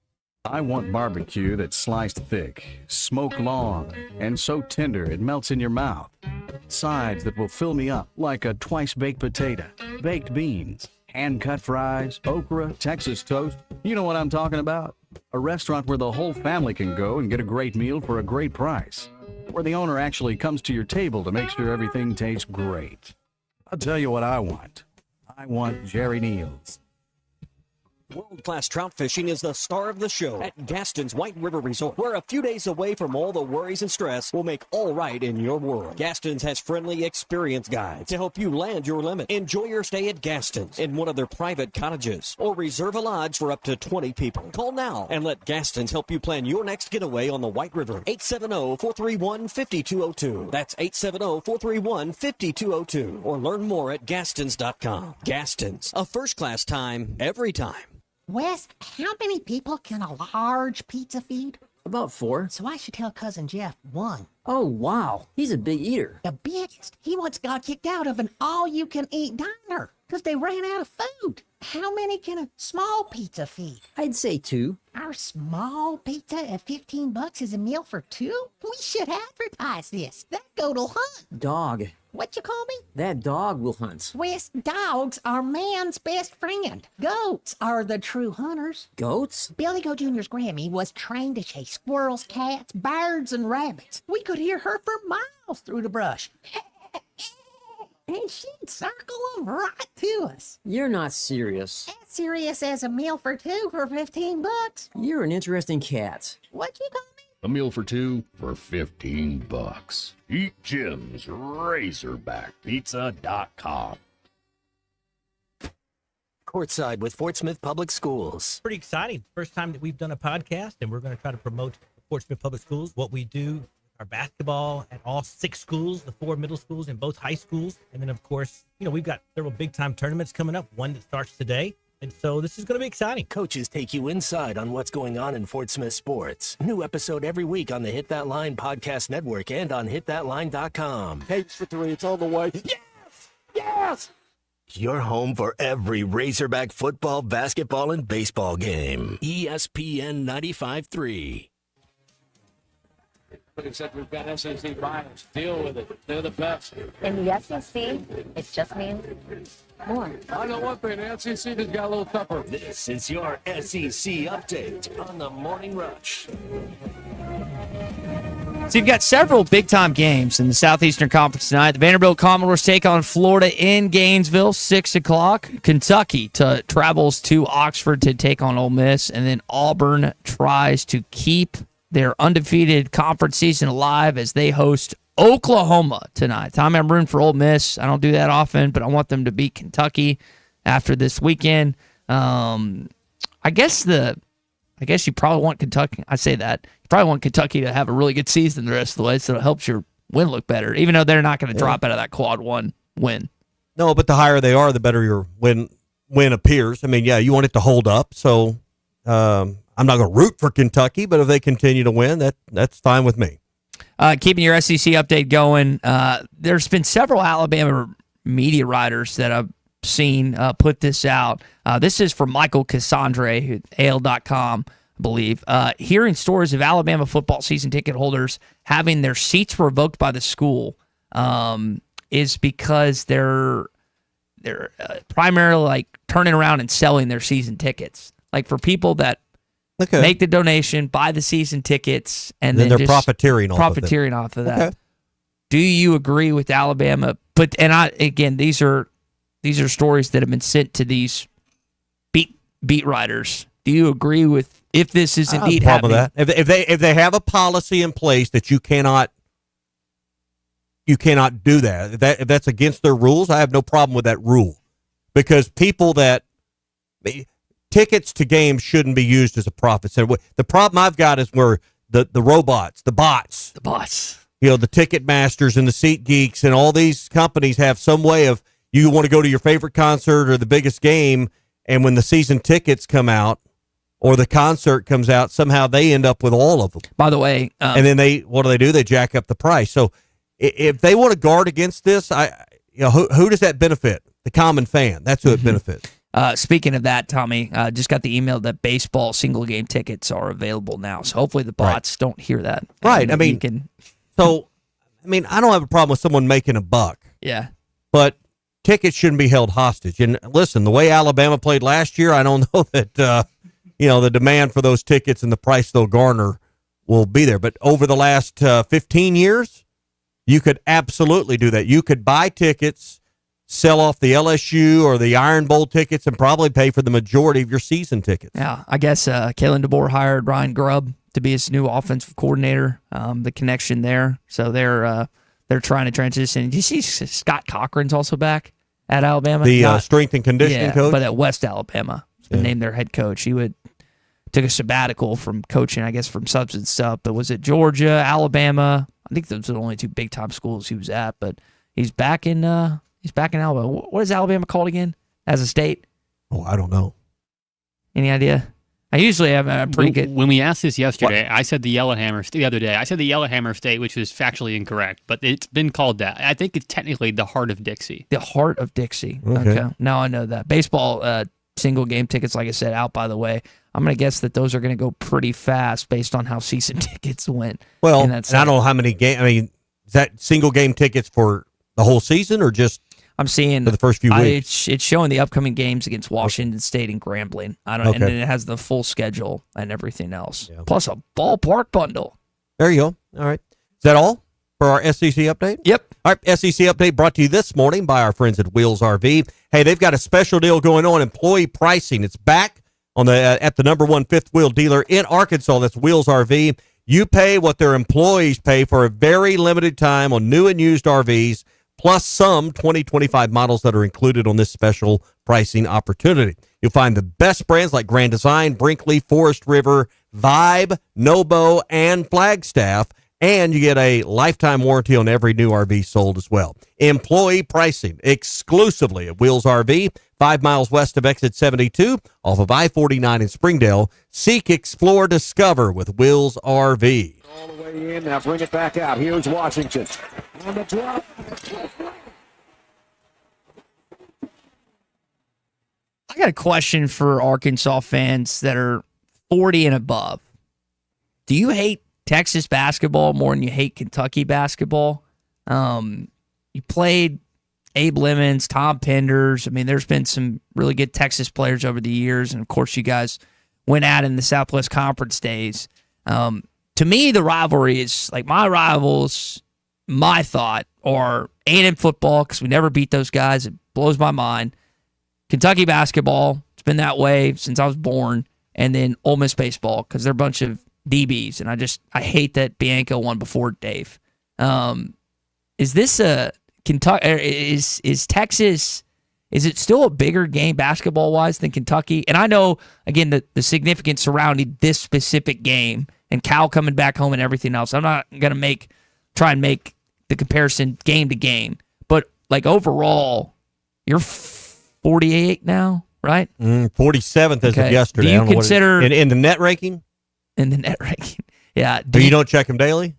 I want barbecue that's sliced thick, smoked long, and so tender it melts in your mouth. Sides that will fill me up like a twice-baked potato, baked beans, hand-cut fries, okra, Texas toast. You know what I'm talking about. A restaurant where the whole family can go and get a great meal for a great price. Where the owner actually comes to your table to make sure everything tastes great. I'll tell you what I want. I want Jerry Neal's. World-class trout fishing is the star of the show at Gaston's White River Resort, where a few days away from all the worries and stress will make all right in your world. Gaston's has friendly, experienced guides to help you land your limit. Enjoy your stay at Gaston's in one of their private cottages, or reserve a lodge for up to 20 people. Call now and let Gaston's help you plan your next getaway on the White River. 870-431-5202. That's 870-431-5202. Or learn more at Gastons.com. Gaston's, a first-class time, every time. Wes, how many people can a large pizza feed? About 4. So I should tell Cousin Jeff 1. Oh, wow. He's a big eater. The biggest. He once got kicked out of an all-you-can-eat diner because they ran out of food. How many can a small pizza feed? I'd say 2. Our small pizza at $15 is a meal for 2? We should advertise this. That goat'll hunt. Dog. What you call me? That dog will hunt. Wes, dogs are man's best friend. Goats are the true hunters. Goats? Billy Goat Jr.'s Grammy was trained to chase squirrels, cats, birds, and rabbits. We could hear her for miles through the brush. And she'd circle them right to us. You're not serious. As serious as a meal for 2 for $15. You're an interesting cat. What you call me? A meal for 2 for $15. Eat Jim's RazorbackPizza.com. Courtside with Fort Smith Public Schools. Pretty exciting. First time that we've done a podcast, and we're going to try to promote Fort Smith Public Schools, what we do, our basketball at all 6 schools, the 4 middle schools and both high schools. And then, of course, we've got several big-time tournaments coming up, one that starts today. And so this is going to be exciting. Coaches take you inside on what's going on in Fort Smith sports. New episode every week on the Hit That Line podcast network and on hitthatline.com. Takes for 3. It's all the way. Yes! Yes! Your home for every Razorback football, basketball, and baseball game. ESPN 95.3. Except we've got SEC bias. Deal with it. They're the best. In the SEC, it just means more. I know one thing. The SEC just got a little tougher. This is your SEC update on the Morning Rush. So you've got several big-time games in the Southeastern Conference tonight. The Vanderbilt Commodores take on Florida in Gainesville, 6 o'clock. Kentucky travels to Oxford to take on Ole Miss. And then Auburn tries to keep their undefeated conference season alive as they host Oklahoma tonight. Tommy, I'm rooting for Ole Miss. I don't do that often, but I want them to beat Kentucky after this weekend. I guess you probably want Kentucky. I say that. You probably want Kentucky to have a really good season the rest of the way, so it helps your win look better, even though they're not going to drop out of that quad 1 win. No, but the higher they are, the better your win appears. I mean, yeah, you want it to hold up, so I'm not going to root for Kentucky, but if they continue to win, that's fine with me. Keeping your SEC update going, there's been several Alabama media writers that I've seen put this out. This is from Michael Cassandre, AL.com, I believe. Hearing stories of Alabama football season ticket holders having their seats revoked by the school is because they're primarily like turning around and selling their season tickets. Like for people that make the donation, buy the season tickets, and then they're just profiteering off of that. Okay. Do you agree with Alabama? But these are stories that have been sent to these beat writers. Do you agree with if this is indeed happening? With that. If they have a policy in place that you cannot do that. If that's against their rules, I have no problem with that rule, because tickets to games shouldn't be used as a profit center. The problem I've got is where the robots, the bots, the ticket masters and the seat geeks and all these companies have some way of, you want to go to your favorite concert or the biggest game, and when the season tickets come out or the concert comes out, somehow they end up with all of them. By the way, and then what do? They jack up the price. So if they want to guard against this, who does that benefit? The common fan. That's who it benefits. Speaking of that, Tommy, just got the email that baseball single game tickets are available now. So hopefully the bots don't hear that. Right. I don't have a problem with someone making a buck. Yeah. But tickets shouldn't be held hostage. And listen, the way Alabama played last year, I don't know that, the demand for those tickets and the price they'll garner will be there. But over the last 15 years, you could absolutely do that. You could buy tickets, sell off the LSU or the Iron Bowl tickets and probably pay for the majority of your season tickets. Yeah, I guess Kalen DeBoer hired Ryan Grubb to be his new offensive coordinator. The connection there, so they're trying to transition. Did you see Scott Cochran's also back at Alabama? The strength and conditioning coach, but at West Alabama, he's been named their head coach. He took a sabbatical from coaching, I guess, from substance stuff. But was it Georgia, Alabama? I think those are the only two big time schools he was at. But he's back in Alabama. What is Alabama called again as a state? Oh, I don't know. Any idea? I usually have a pretty good. When we asked this yesterday, I said the Yellowhammer. The other day, I said the Yellowhammer State, which was factually incorrect, but it's been called that. I think it's technically the Heart of Dixie. The Heart of Dixie. Okay. Now I know that. Baseball single game tickets, like I said, out, by the way. I'm going to guess that those are going to go pretty fast based on how season tickets went. Well, and I don't know how many games. I mean, is that single game tickets for the whole season or just? I'm seeing for the first few weeks. It's showing the upcoming games against Washington State and Grambling. And then it has the full schedule and everything else, plus a ballpark bundle. There you go. All right, is that all for our SEC update? Yep. All right, SEC update brought to you this morning by our friends at Wheels RV. Hey, they've got a special deal going on, employee pricing. It's back on the at the number one fifth wheel dealer in Arkansas. That's Wheels RV. You pay what their employees pay for a very limited time on new and used RVs, plus some 2025 models that are included on this special pricing opportunity. You'll find the best brands like Grand Design, Brinkley, Forest River, Vibe, Nobo, and Flagstaff, and you get a lifetime warranty on every new RV sold as well. Employee pricing exclusively at Wheels RV, 5 miles west of exit 72, off of I-49 in Springdale. Seek, explore, discover with Wheels RV. All the way in, now bring it back out. Here's Washington. On the drop. I got a question for Arkansas fans that are 40 and above. Do you hate Texas basketball more than you hate Kentucky basketball? You played Abe Lemons, Tom Penders. I mean, there's been some really good Texas players over the years, and of course, you guys went out in the Southwest Conference days. To me, the rivalry is like my rivals. My thought are A&M football, because we never beat those guys. It blows my mind. Kentucky basketball, it's been that way since I was born. And then Ole Miss baseball, because they're a bunch of DBs, and I hate that Bianco won before Dave. Is this a Kentucky? Is Texas? Is it still a bigger game basketball wise than Kentucky? And I know again the significance surrounding this specific game and Cal coming back home and everything else. I'm not gonna try and make the comparison game to game, but like overall, you're 48 now, right? 47th as of yesterday. Do you consider in the net ranking? In the net ranking, yeah. But you don't check them daily?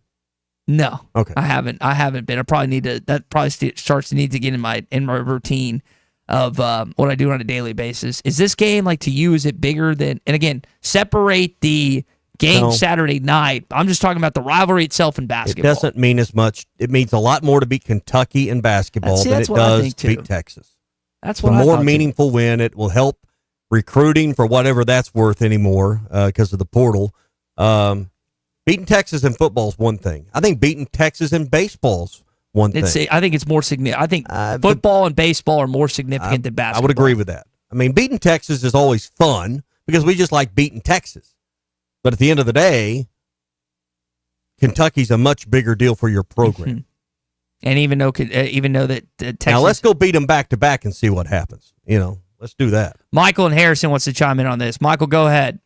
No. Okay. I haven't been. I probably need to. That probably starts to need to get in my routine of what I do on a daily basis. Is this game like to you? Is it bigger than? And again, separate the game Saturday night. I'm just talking about the rivalry itself in basketball. It doesn't mean as much. It means a lot more to beat Kentucky in basketball than it does to beat Texas. That's what a I more thought meaningful win. It will help recruiting for whatever that's worth anymore because of the portal. Beating Texas in football is one thing. I think beating Texas in baseball is one thing. I think it's more significant. I think football and baseball are more significant than basketball. I would agree with that. I mean, beating Texas is always fun because we just like beating Texas. But at the end of the day, Kentucky's a much bigger deal for your program. And even though that Texas. Now let's go beat them back to back and see what happens. Let's do that. Michael and Harrison wants to chime in on this. Michael, go ahead.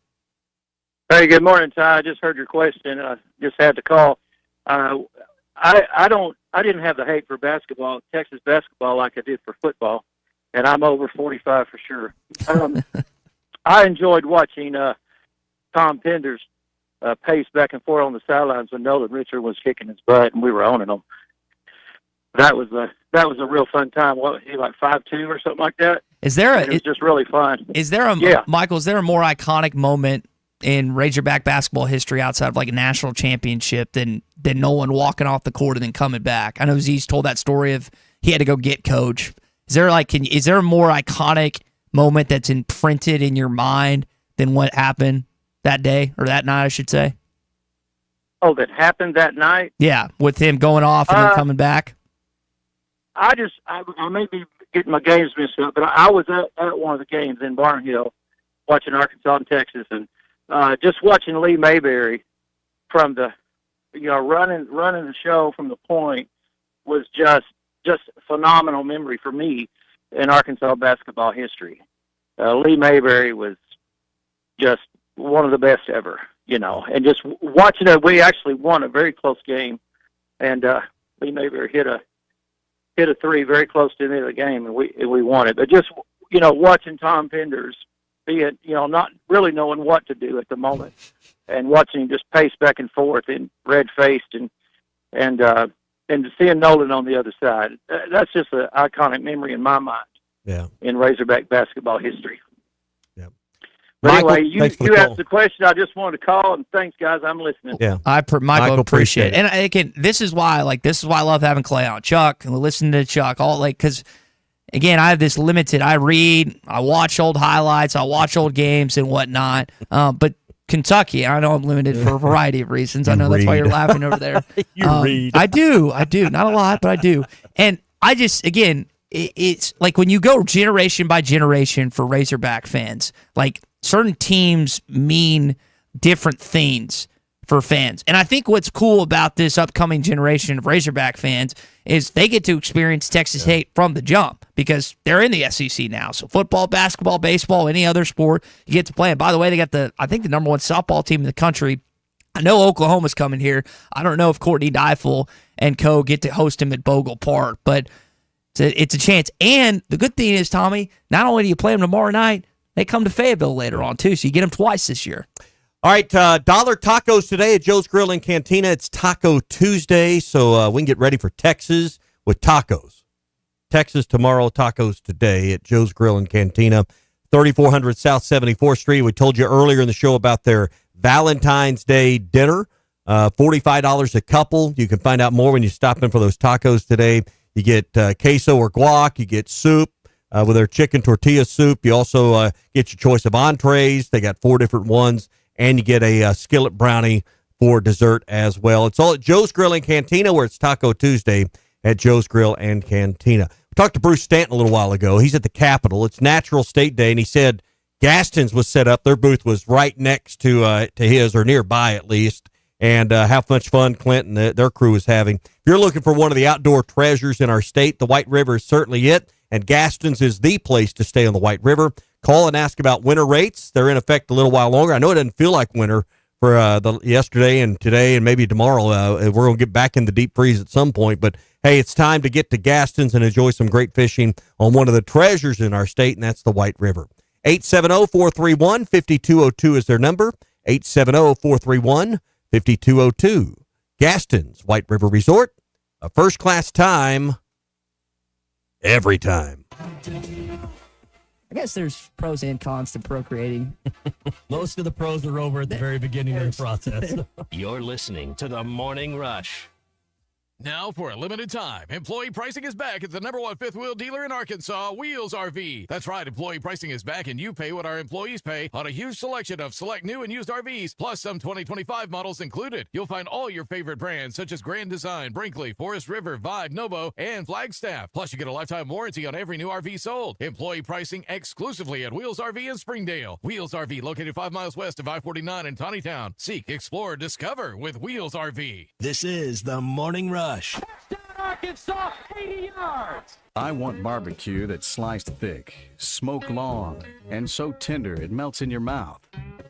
Hey, good morning, Ty. I just heard your question. I just had to call. I didn't have the hate for basketball, Texas basketball, like I did for football, and I'm over 45 for sure. I enjoyed watching Tom Penders pace back and forth on the sidelines when Nolan Richard was kicking his butt and we were owning them. That was a real fun time. What, he like 5'2" or something like that? It was just really fun. Michael, is there a more iconic moment in Razorback basketball history outside of like a national championship than Nolan walking off the court and then coming back? I know Z's told that story of he had to go get coach. Is there a more iconic moment that's imprinted in your mind than what happened that day or that night, I should say? Oh, that happened that night? Yeah, with him going off and then coming back. I may be getting my games mixed up, but I was at one of the games in Barnhill watching Arkansas and Texas, and just watching Lee Mayberry from the, running the show from the point was just a phenomenal memory for me in Arkansas basketball history. Lee Mayberry was just one of the best ever, and just watching it, we actually won a very close game, and Lee Mayberry hit a three very close to the end of the game, and we won it. But just, watching Tom Penders be it, not really knowing what to do at the moment, and watching him just pace back and forth and red-faced and seeing Nolan on the other side. That's just an iconic memory in my mind. Yeah. In Razorback basketball history. Yeah. But Michael, anyway, you call. asked the question. I just wanted to call, and thanks, guys. I'm listening. Yeah. Michael, appreciate it. And again, this is why I love having Clay on. Chuck, and listening to Chuck, because again, I have this limited. I read, I watch old highlights, I watch old games and whatnot. But Kentucky, I know I'm limited for a variety of reasons. I know that's why you're laughing over there. Read. I do. Not a lot, but I do. And I just, again, it's like when you go generation by generation for Razorback fans, like certain teams mean different things for fans. And I think what's cool about this upcoming generation of Razorback fans is they get to experience Texas hate from the jump because they're in the SEC now. So football, basketball, baseball, any other sport, you get to play. And by the way, they got the number one softball team in the country. I know Oklahoma's coming here. I don't know if Courtney Deifel and co get to host him at Bogle Park, but it's a chance. And the good thing is, Tommy, not only do you play them tomorrow night, they come to Fayetteville later on, too, so you get them twice this year. All right, dollar tacos today at Joe's Grill and Cantina. It's Taco Tuesday, so we can get ready for Texas with tacos. Texas tomorrow, tacos today at Joe's Grill and Cantina, 3400 South 74th Street. We told you earlier in the show about their Valentine's Day dinner, $45 a couple. You can find out more when you stop in for those tacos today. You get queso or guac. You get soup with their chicken tortilla soup. You also get your choice of entrees. They got 4 different ones. And you get a skillet brownie for dessert as well. It's all at Joe's Grill and Cantina, where it's Taco Tuesday at Joe's Grill and Cantina. We talked to Bruce Stanton a little while ago. He's at the Capitol. It's Natural State Day, and he said Gaston's was set up. Their booth was right next to his, or nearby at least, and how much fun Clinton, their crew is having. If you're looking for one of the outdoor treasures in our state, the White River is certainly it, and Gaston's is the place to stay on the White River. Call and ask about winter rates. They're in effect a little while longer. I know it doesn't feel like winter for the yesterday and today and maybe tomorrow. We're going to get back in the deep freeze at some point. But, hey, it's time to get to Gaston's and enjoy some great fishing on one of the treasures in our state, and that's the White River. 870-431-5202 is their number, 870-431-5202. Gaston's White River Resort, a first-class time every time. I guess there's pros and cons to procreating. Most of the pros are over at the very beginning of the process. You're listening to The Morning Rush. Now, for a limited time, employee pricing is back at the #1 fifth wheel dealer in Arkansas, Wheels RV. That's right, employee pricing is back, and you pay what our employees pay on a huge selection of select new and used RVs, plus some 2025 models included. You'll find all your favorite brands, such as Grand Design, Brinkley, Forest River, Vibe, Novo, and Flagstaff. Plus, you get a lifetime warranty on every new RV sold. Employee pricing exclusively at Wheels RV in Springdale. Wheels RV, located 5 miles west of I-49 in Tawnytown. Seek, explore, discover with Wheels RV. This is The Morning Rush. Arkansas, 80 yards. I want barbecue that's sliced thick, smoked long, and so tender it melts in your mouth.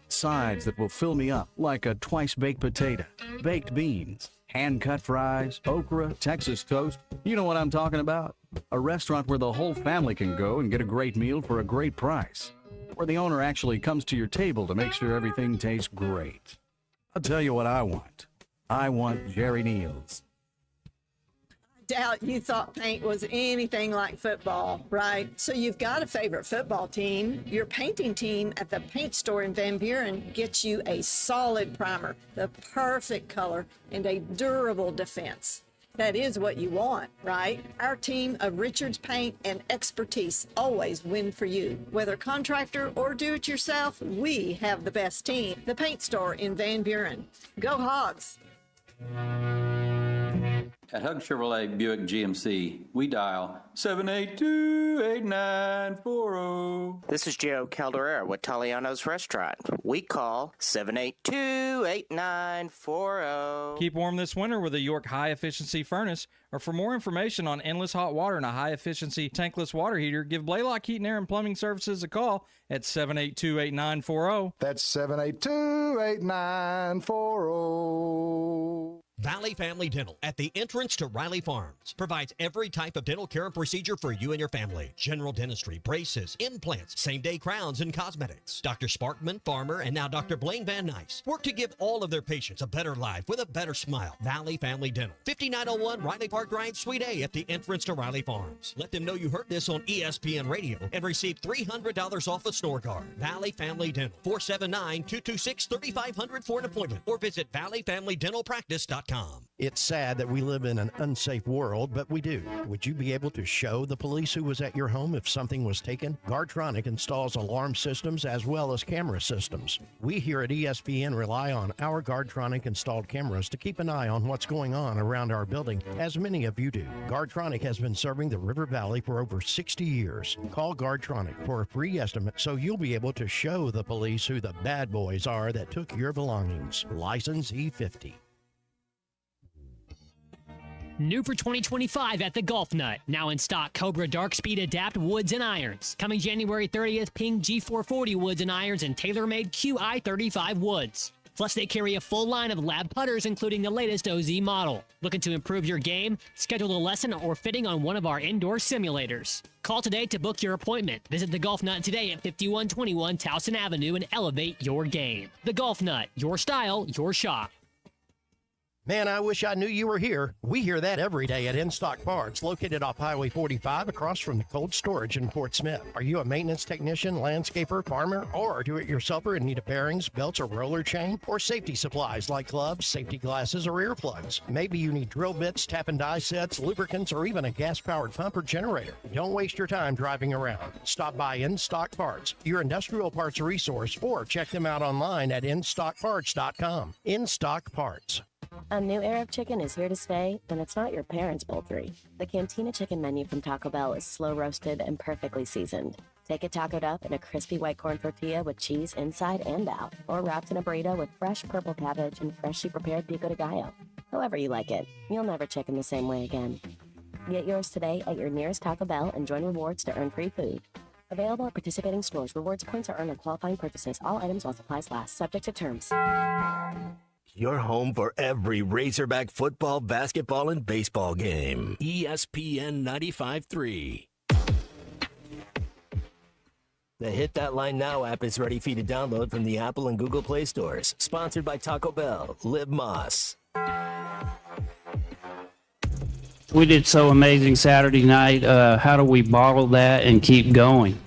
Sides that will fill me up like a twice-baked potato, baked beans, hand-cut fries, okra, Texas toast. You know what I'm talking about? A restaurant where the whole family can go and get a great meal for a great price. Where the owner actually comes to your table to make sure everything tastes great. I'll tell you what I want. I want Jerry Neal's. Doubt you thought paint was anything like football, right? So you've got a favorite football team. Your painting team at the paint store in Van Buren gets you a solid primer, the perfect color, and a durable defense. That is what you want, right? Our team of Richards Paint and expertise always win for you. Whether contractor or do-it-yourself, we have the best team. The paint store in Van Buren. Go Hogs! At Hug Chevrolet Buick GMC, we dial 782-8940. This is Joe Calderera with Taliano's Restaurant. We call 782-8940. Keep warm this winter with a York high-efficiency furnace. Or for more information on endless hot water and a high-efficiency tankless water heater, give Blaylock Heating, Air, and Plumbing Services a call at 782-8940. That's 782-8940. Valley Family Dental at the entrance to Riley Farms provides every type of dental care and procedure for you and your family. General dentistry, braces, implants, same-day crowns, and cosmetics. Dr. Sparkman, Farmer, and now Dr. Blaine Van Nice work to give all of their patients a better life with a better smile. Valley Family Dental, 5901 Riley Park Drive, Suite A at the entrance to Riley Farms. Let them know you heard this on ESPN Radio and receive $300 off a snore guard. Valley Family Dental, 479-226-3500 for an appointment or visit valleyfamilydentalpractice.com. It's sad that we live in an unsafe world, but we do. Would you be able to show the police who was at your home if something was taken? Guardtronic installs alarm systems as well as camera systems. We here at ESPN rely on our Guardtronic installed cameras to keep an eye on what's going on around our building, as many of you do. Guardtronic has been serving the River Valley for over 60 years. Call Guardtronic for a free estimate so you'll be able to show the police who the bad boys are that took your belongings. License E50. New for 2025 at the Golf Nut. Now in stock, Cobra Dark Speed Adapt Woods and Irons. Coming January 30th, Ping G440 Woods and Irons and TaylorMade QI35 Woods. Plus, they carry a full line of lab putters, including the latest OZ model. Looking to improve your game? Schedule a lesson or fitting on one of our indoor simulators. Call today to book your appointment. Visit the Golf Nut today at 5121 Towson Avenue and elevate your game. The Golf Nut, your style, your shop. Man, I wish I knew you were here. We hear that every day at In Stock Parts, located off Highway 45 across from the cold storage in Fort Smith. Are you a maintenance technician, landscaper, farmer, or a do-it-yourselfer in need of bearings, belts, or roller chain? Or safety supplies like gloves, safety glasses, or earplugs? Maybe you need drill bits, tap and die sets, lubricants, or even a gas-powered pump or generator. Don't waste your time driving around. Stop by In Stock Parts, your industrial parts resource, or check them out online at InStockParts.com. In Stock Parts. A new era of chicken is here to stay, and it's not your parents' poultry. The Cantina Chicken menu from Taco Bell is slow roasted and perfectly seasoned. Take it tacoed up in a crispy white corn tortilla with cheese inside and out, or wrapped in a burrito with fresh purple cabbage and freshly prepared pico de gallo. However you like it, you'll never chicken the same way again. Get yours today at your nearest Taco Bell and join rewards to earn free food. Available at participating stores. Rewards points are earned on qualifying purchases. All items while supplies last. Subject to terms. Your home for every Razorback football, basketball, and baseball game. ESPN 95.3. The Hit That Line Now app is ready for you to download from the Apple and Google Play stores. Sponsored by Taco Bell. Live Moss. We did so amazing Saturday night. How do we bottle that and keep going?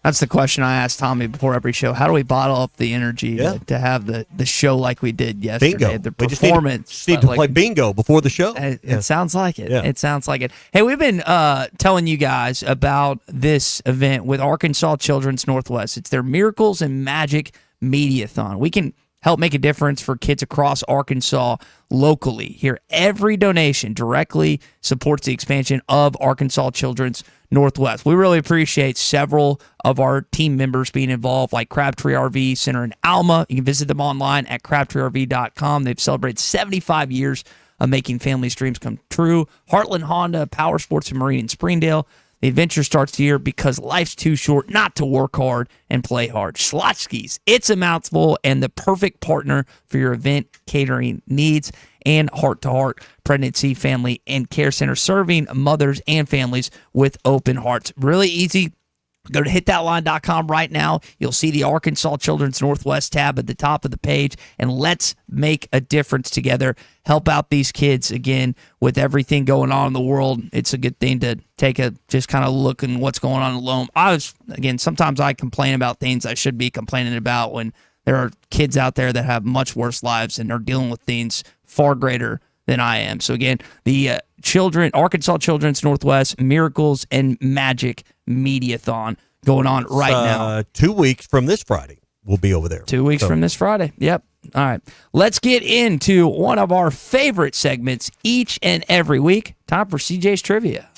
That's the question I asked Tommy before every show. How do we bottle up the energy to have the show like we did yesterday? Bingo. The We performance. just need to play bingo before the show. It sounds like it. Yeah. It sounds like it. Hey, we've been telling you guys about this event with Arkansas Children's Northwest. It's their Miracles and Magic Mediathon. We can help make a difference for kids across Arkansas locally. Here, every donation directly supports the expansion of Arkansas Children's Northwest. We really appreciate several of our team members being involved, like Crabtree RV Center in Alma. You can visit them online at crabtreerv.com. They've celebrated 75 years of making families' dreams come true. Heartland Honda, Power Sports and Marine in Springdale. The adventure starts here because life's too short not to work hard and play hard. Schlotzsky's, it's a mouthful and the perfect partner for your event catering needs. And Heart to Heart Pregnancy, Family, and Care Center, serving mothers and families with open hearts. Really easy. Go to hitthatline.com right now. You'll see the Arkansas Children's Northwest tab at the top of the page, and let's make a difference together. Help out these kids, again, with everything going on in the world. It's a good thing to take a just kind of look at what's going on alone. Sometimes I complain about things I should be complaining about when there are kids out there that have much worse lives and are dealing with things far greater than I am. So again, the Arkansas Children's Northwest Miracles and Magic Mediathon going on right now. 2 weeks from this Friday, we'll be over there. 2 weeks from this Friday. Yep. All right. Let's get into one of our favorite segments each and every week. Time for CJ's Trivia.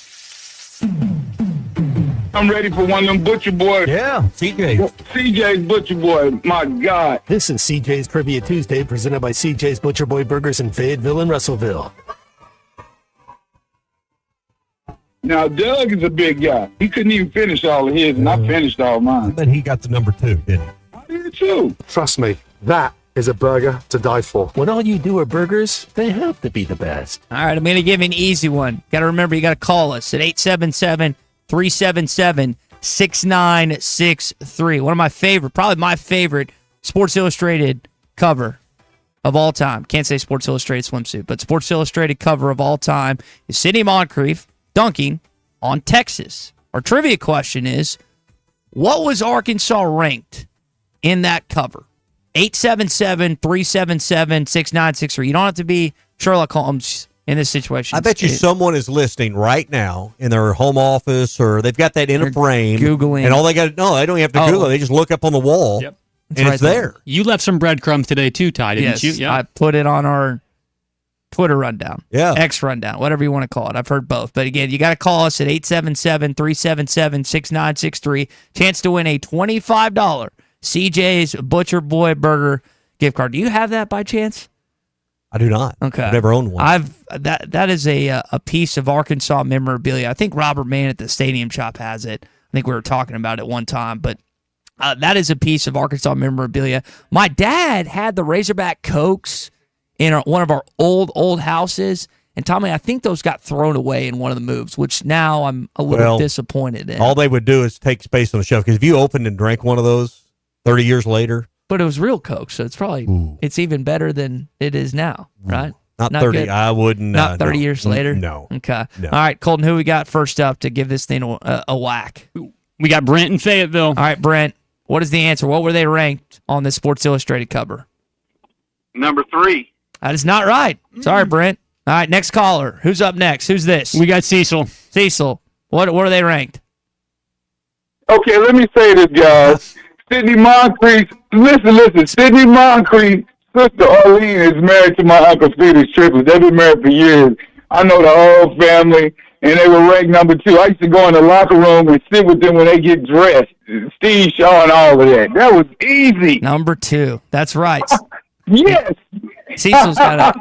I'm ready for one of them Butcher Boys. Yeah, CJ. CJ's Butcher Boy. My God. This is CJ's Trivia Tuesday, presented by CJ's Butcher Boy Burgers in Fayetteville and Russellville. Now, Doug is a big guy. He couldn't even finish all of his, and I finished all mine. But he got the number 2, didn't he? I did too. Trust me, that is a burger to die for. When all you do are burgers, they have to be the best. All right, I'm going to give you an easy one. Got to remember, you got to call us at 877-377-6963. One of my favorite, probably my favorite Sports Illustrated cover of all time. Can't say Sports Illustrated swimsuit, but Sports Illustrated cover of all time is Sidney Moncrief dunking on Texas. Our trivia question is, what was Arkansas ranked in that cover? 877-377-6963. You don't have to be Sherlock Holmes in this situation. I bet you someone is listening right now in their home office, or they've got that in a frame. Googling. And all they got to, no, they don't have to Google it. They just look up on the wall, and it's there. You left some breadcrumbs today too, Ty, didn't you? I put it on our Twitter rundown. Yeah. X rundown, whatever you want to call it. I've heard both. But again, you got to call us at 877-377-6963. Chance to win a $25 CJ's Butcher Boy Burger gift card. Do you have that by chance? I do not. Okay. I've never owned one. That is a piece of Arkansas memorabilia. I think Robert Mann at the Stadium Shop has it. I think we were talking about it one time, but that is a piece of Arkansas memorabilia. My dad had the Razorback Cokes in one of our old houses, and Tommy, I think those got thrown away in one of the moves, which now I'm a little disappointed in. All they would do is take space on the shelf, because if you opened and drank one of those 30 years later. But it was real Coke, so it's probably it's even better than it is now, right? Not 30. Good. I wouldn't. Not 30 years later? No. Okay. No. All right, Colton, who we got first up to give this thing a whack? We got Brent in Fayetteville. All right, Brent, what is the answer? What were they ranked on this Sports Illustrated cover? Number 3. That is not right. Sorry, Brent. All right, next caller. Who's up next? Who's this? We got Cecil. Cecil. What are they ranked? Okay, let me say this, guys. Sidney Moncrief, listen, Sidney Moncrief's sister Arlene is married to my Uncle Felix Triplett. They've been married for years. I know the whole family, and they were ranked number 2. I used to go in the locker room and sit with them when they get dressed. Steve Shaw and all of that. That was easy. Number 2. That's right. Yes. Cecil's got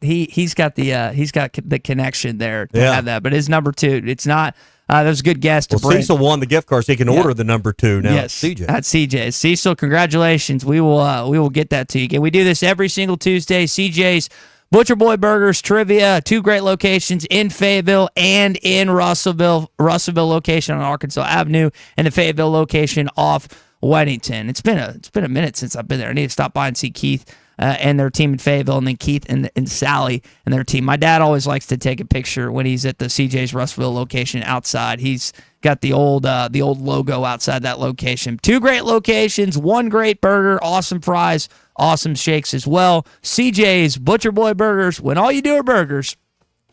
he's got the connection there to have that, but it's number 2. It's not. That was a good guess to Brent. Cecil won the gift card, so he can order the number 2 now. Yes, CJ. That's CJ. Cecil, congratulations. We will get that to you again. We do this every single Tuesday. CJ's Butcher Boy Burgers Trivia. 2 great locations in Fayetteville and in Russellville. Russellville location on Arkansas Avenue, and the Fayetteville location off Weddington. It's been a minute since I've been there. I need to stop by and see Keith and their team in Fayetteville, and then Keith and Sally and their team. My dad always likes to take a picture when he's at the CJ's Russellville location outside. He's got the old logo outside that location. 2 great locations, 1 great burger, awesome fries, awesome shakes as well. CJ's Butcher Boy Burgers. When all you do are burgers,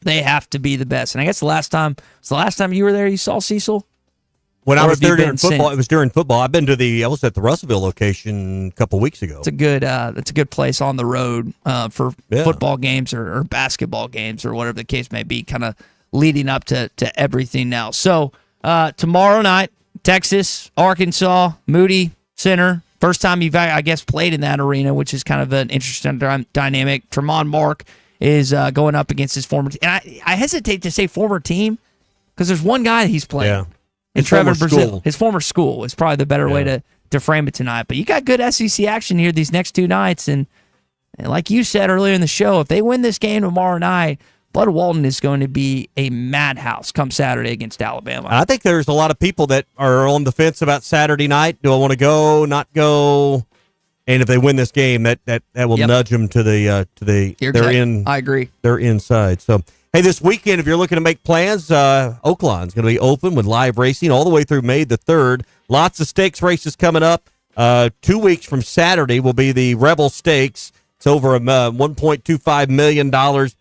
they have to be the best. And I guess the last time you were there, you saw Cecil? When I was there during football, it was during football. I was at the Russellville location a couple weeks ago. It's a good place on the road for football games or basketball games or whatever the case may be, kind of leading up to everything now. So tomorrow night, Texas, Arkansas, Moody Center. First time you've, I guess, played in that arena, which is kind of an interesting dynamic. Tremont Mark is going up against his former team. And I hesitate to say former team because there's one guy he's playing. Yeah. And Trevor Brazil, his former school, is probably the better way to frame it tonight. But you got good SEC action here these next 2 nights. And like you said earlier in the show, if they win this game tomorrow night, Bud Walton is going to be a madhouse come Saturday against Alabama. I think there's a lot of people that are on the fence about Saturday night. Do I want to go, not go? And if they win this game, that will nudge them to I agree. They're inside. So, hey, this weekend, if you're looking to make plans, Oaklawn's going to be open with live racing all the way through May the 3rd. Lots of stakes races coming up. 2 weeks from Saturday will be the Rebel Stakes. It's over $1.25 million.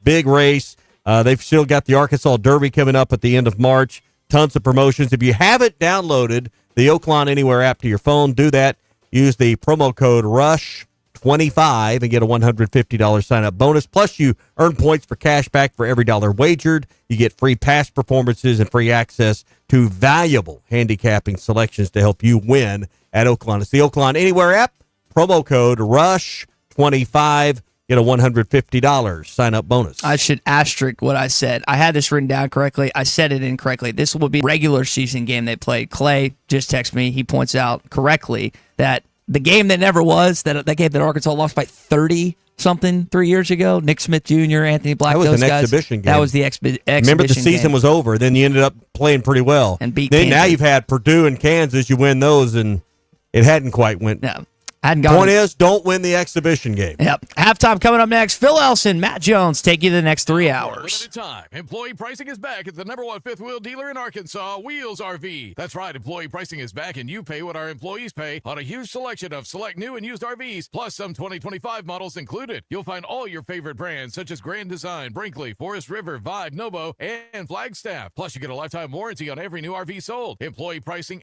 Big race. They've still got the Arkansas Derby coming up at the end of March. Tons of promotions. If you haven't downloaded the Oaklawn Anywhere app to your phone, do that. Use the promo code RUSH 25 and get a $150 sign-up bonus. Plus, you earn points for cash back for every dollar wagered. You get free past performances and free access to valuable handicapping selections to help you win at Oaklawn. It's the Oaklawn Anywhere app. Promo code RUSH25. Get a $150 sign-up bonus. I should asterisk what I said. I had this written down correctly. I said it incorrectly. This will be a regular season game they played. Clay just texted me. He points out correctly that the game that never was, that game that Arkansas lost by 30-something 3 years ago, Nick Smith Jr., Anthony Black, that was those an guys. exhibition game. That was the exhibition Remember, the season game. was over. Then you ended up playing pretty well. And beat Then now Kansas. you've had Purdue and Kansas. You win those, and it hadn't quite went. No. Hadn't gone. Point is, don't win the exhibition game. Yep. Halftime coming up next. Phil Elson, Matt Jones take you the next 3 hours. Limited time. Employee pricing is back at the #1 fifth wheel dealer in Arkansas, Wheels RV. That's right. Employee pricing is back, and you pay what our employees pay on a huge selection of select new and used RVs, plus some 2025 models included. You'll find all your favorite brands, such as Grand Design, Brinkley, Forest River, Vibe, Nobo, and Flagstaff. Plus, you get a lifetime warranty on every new RV sold. Employee pricing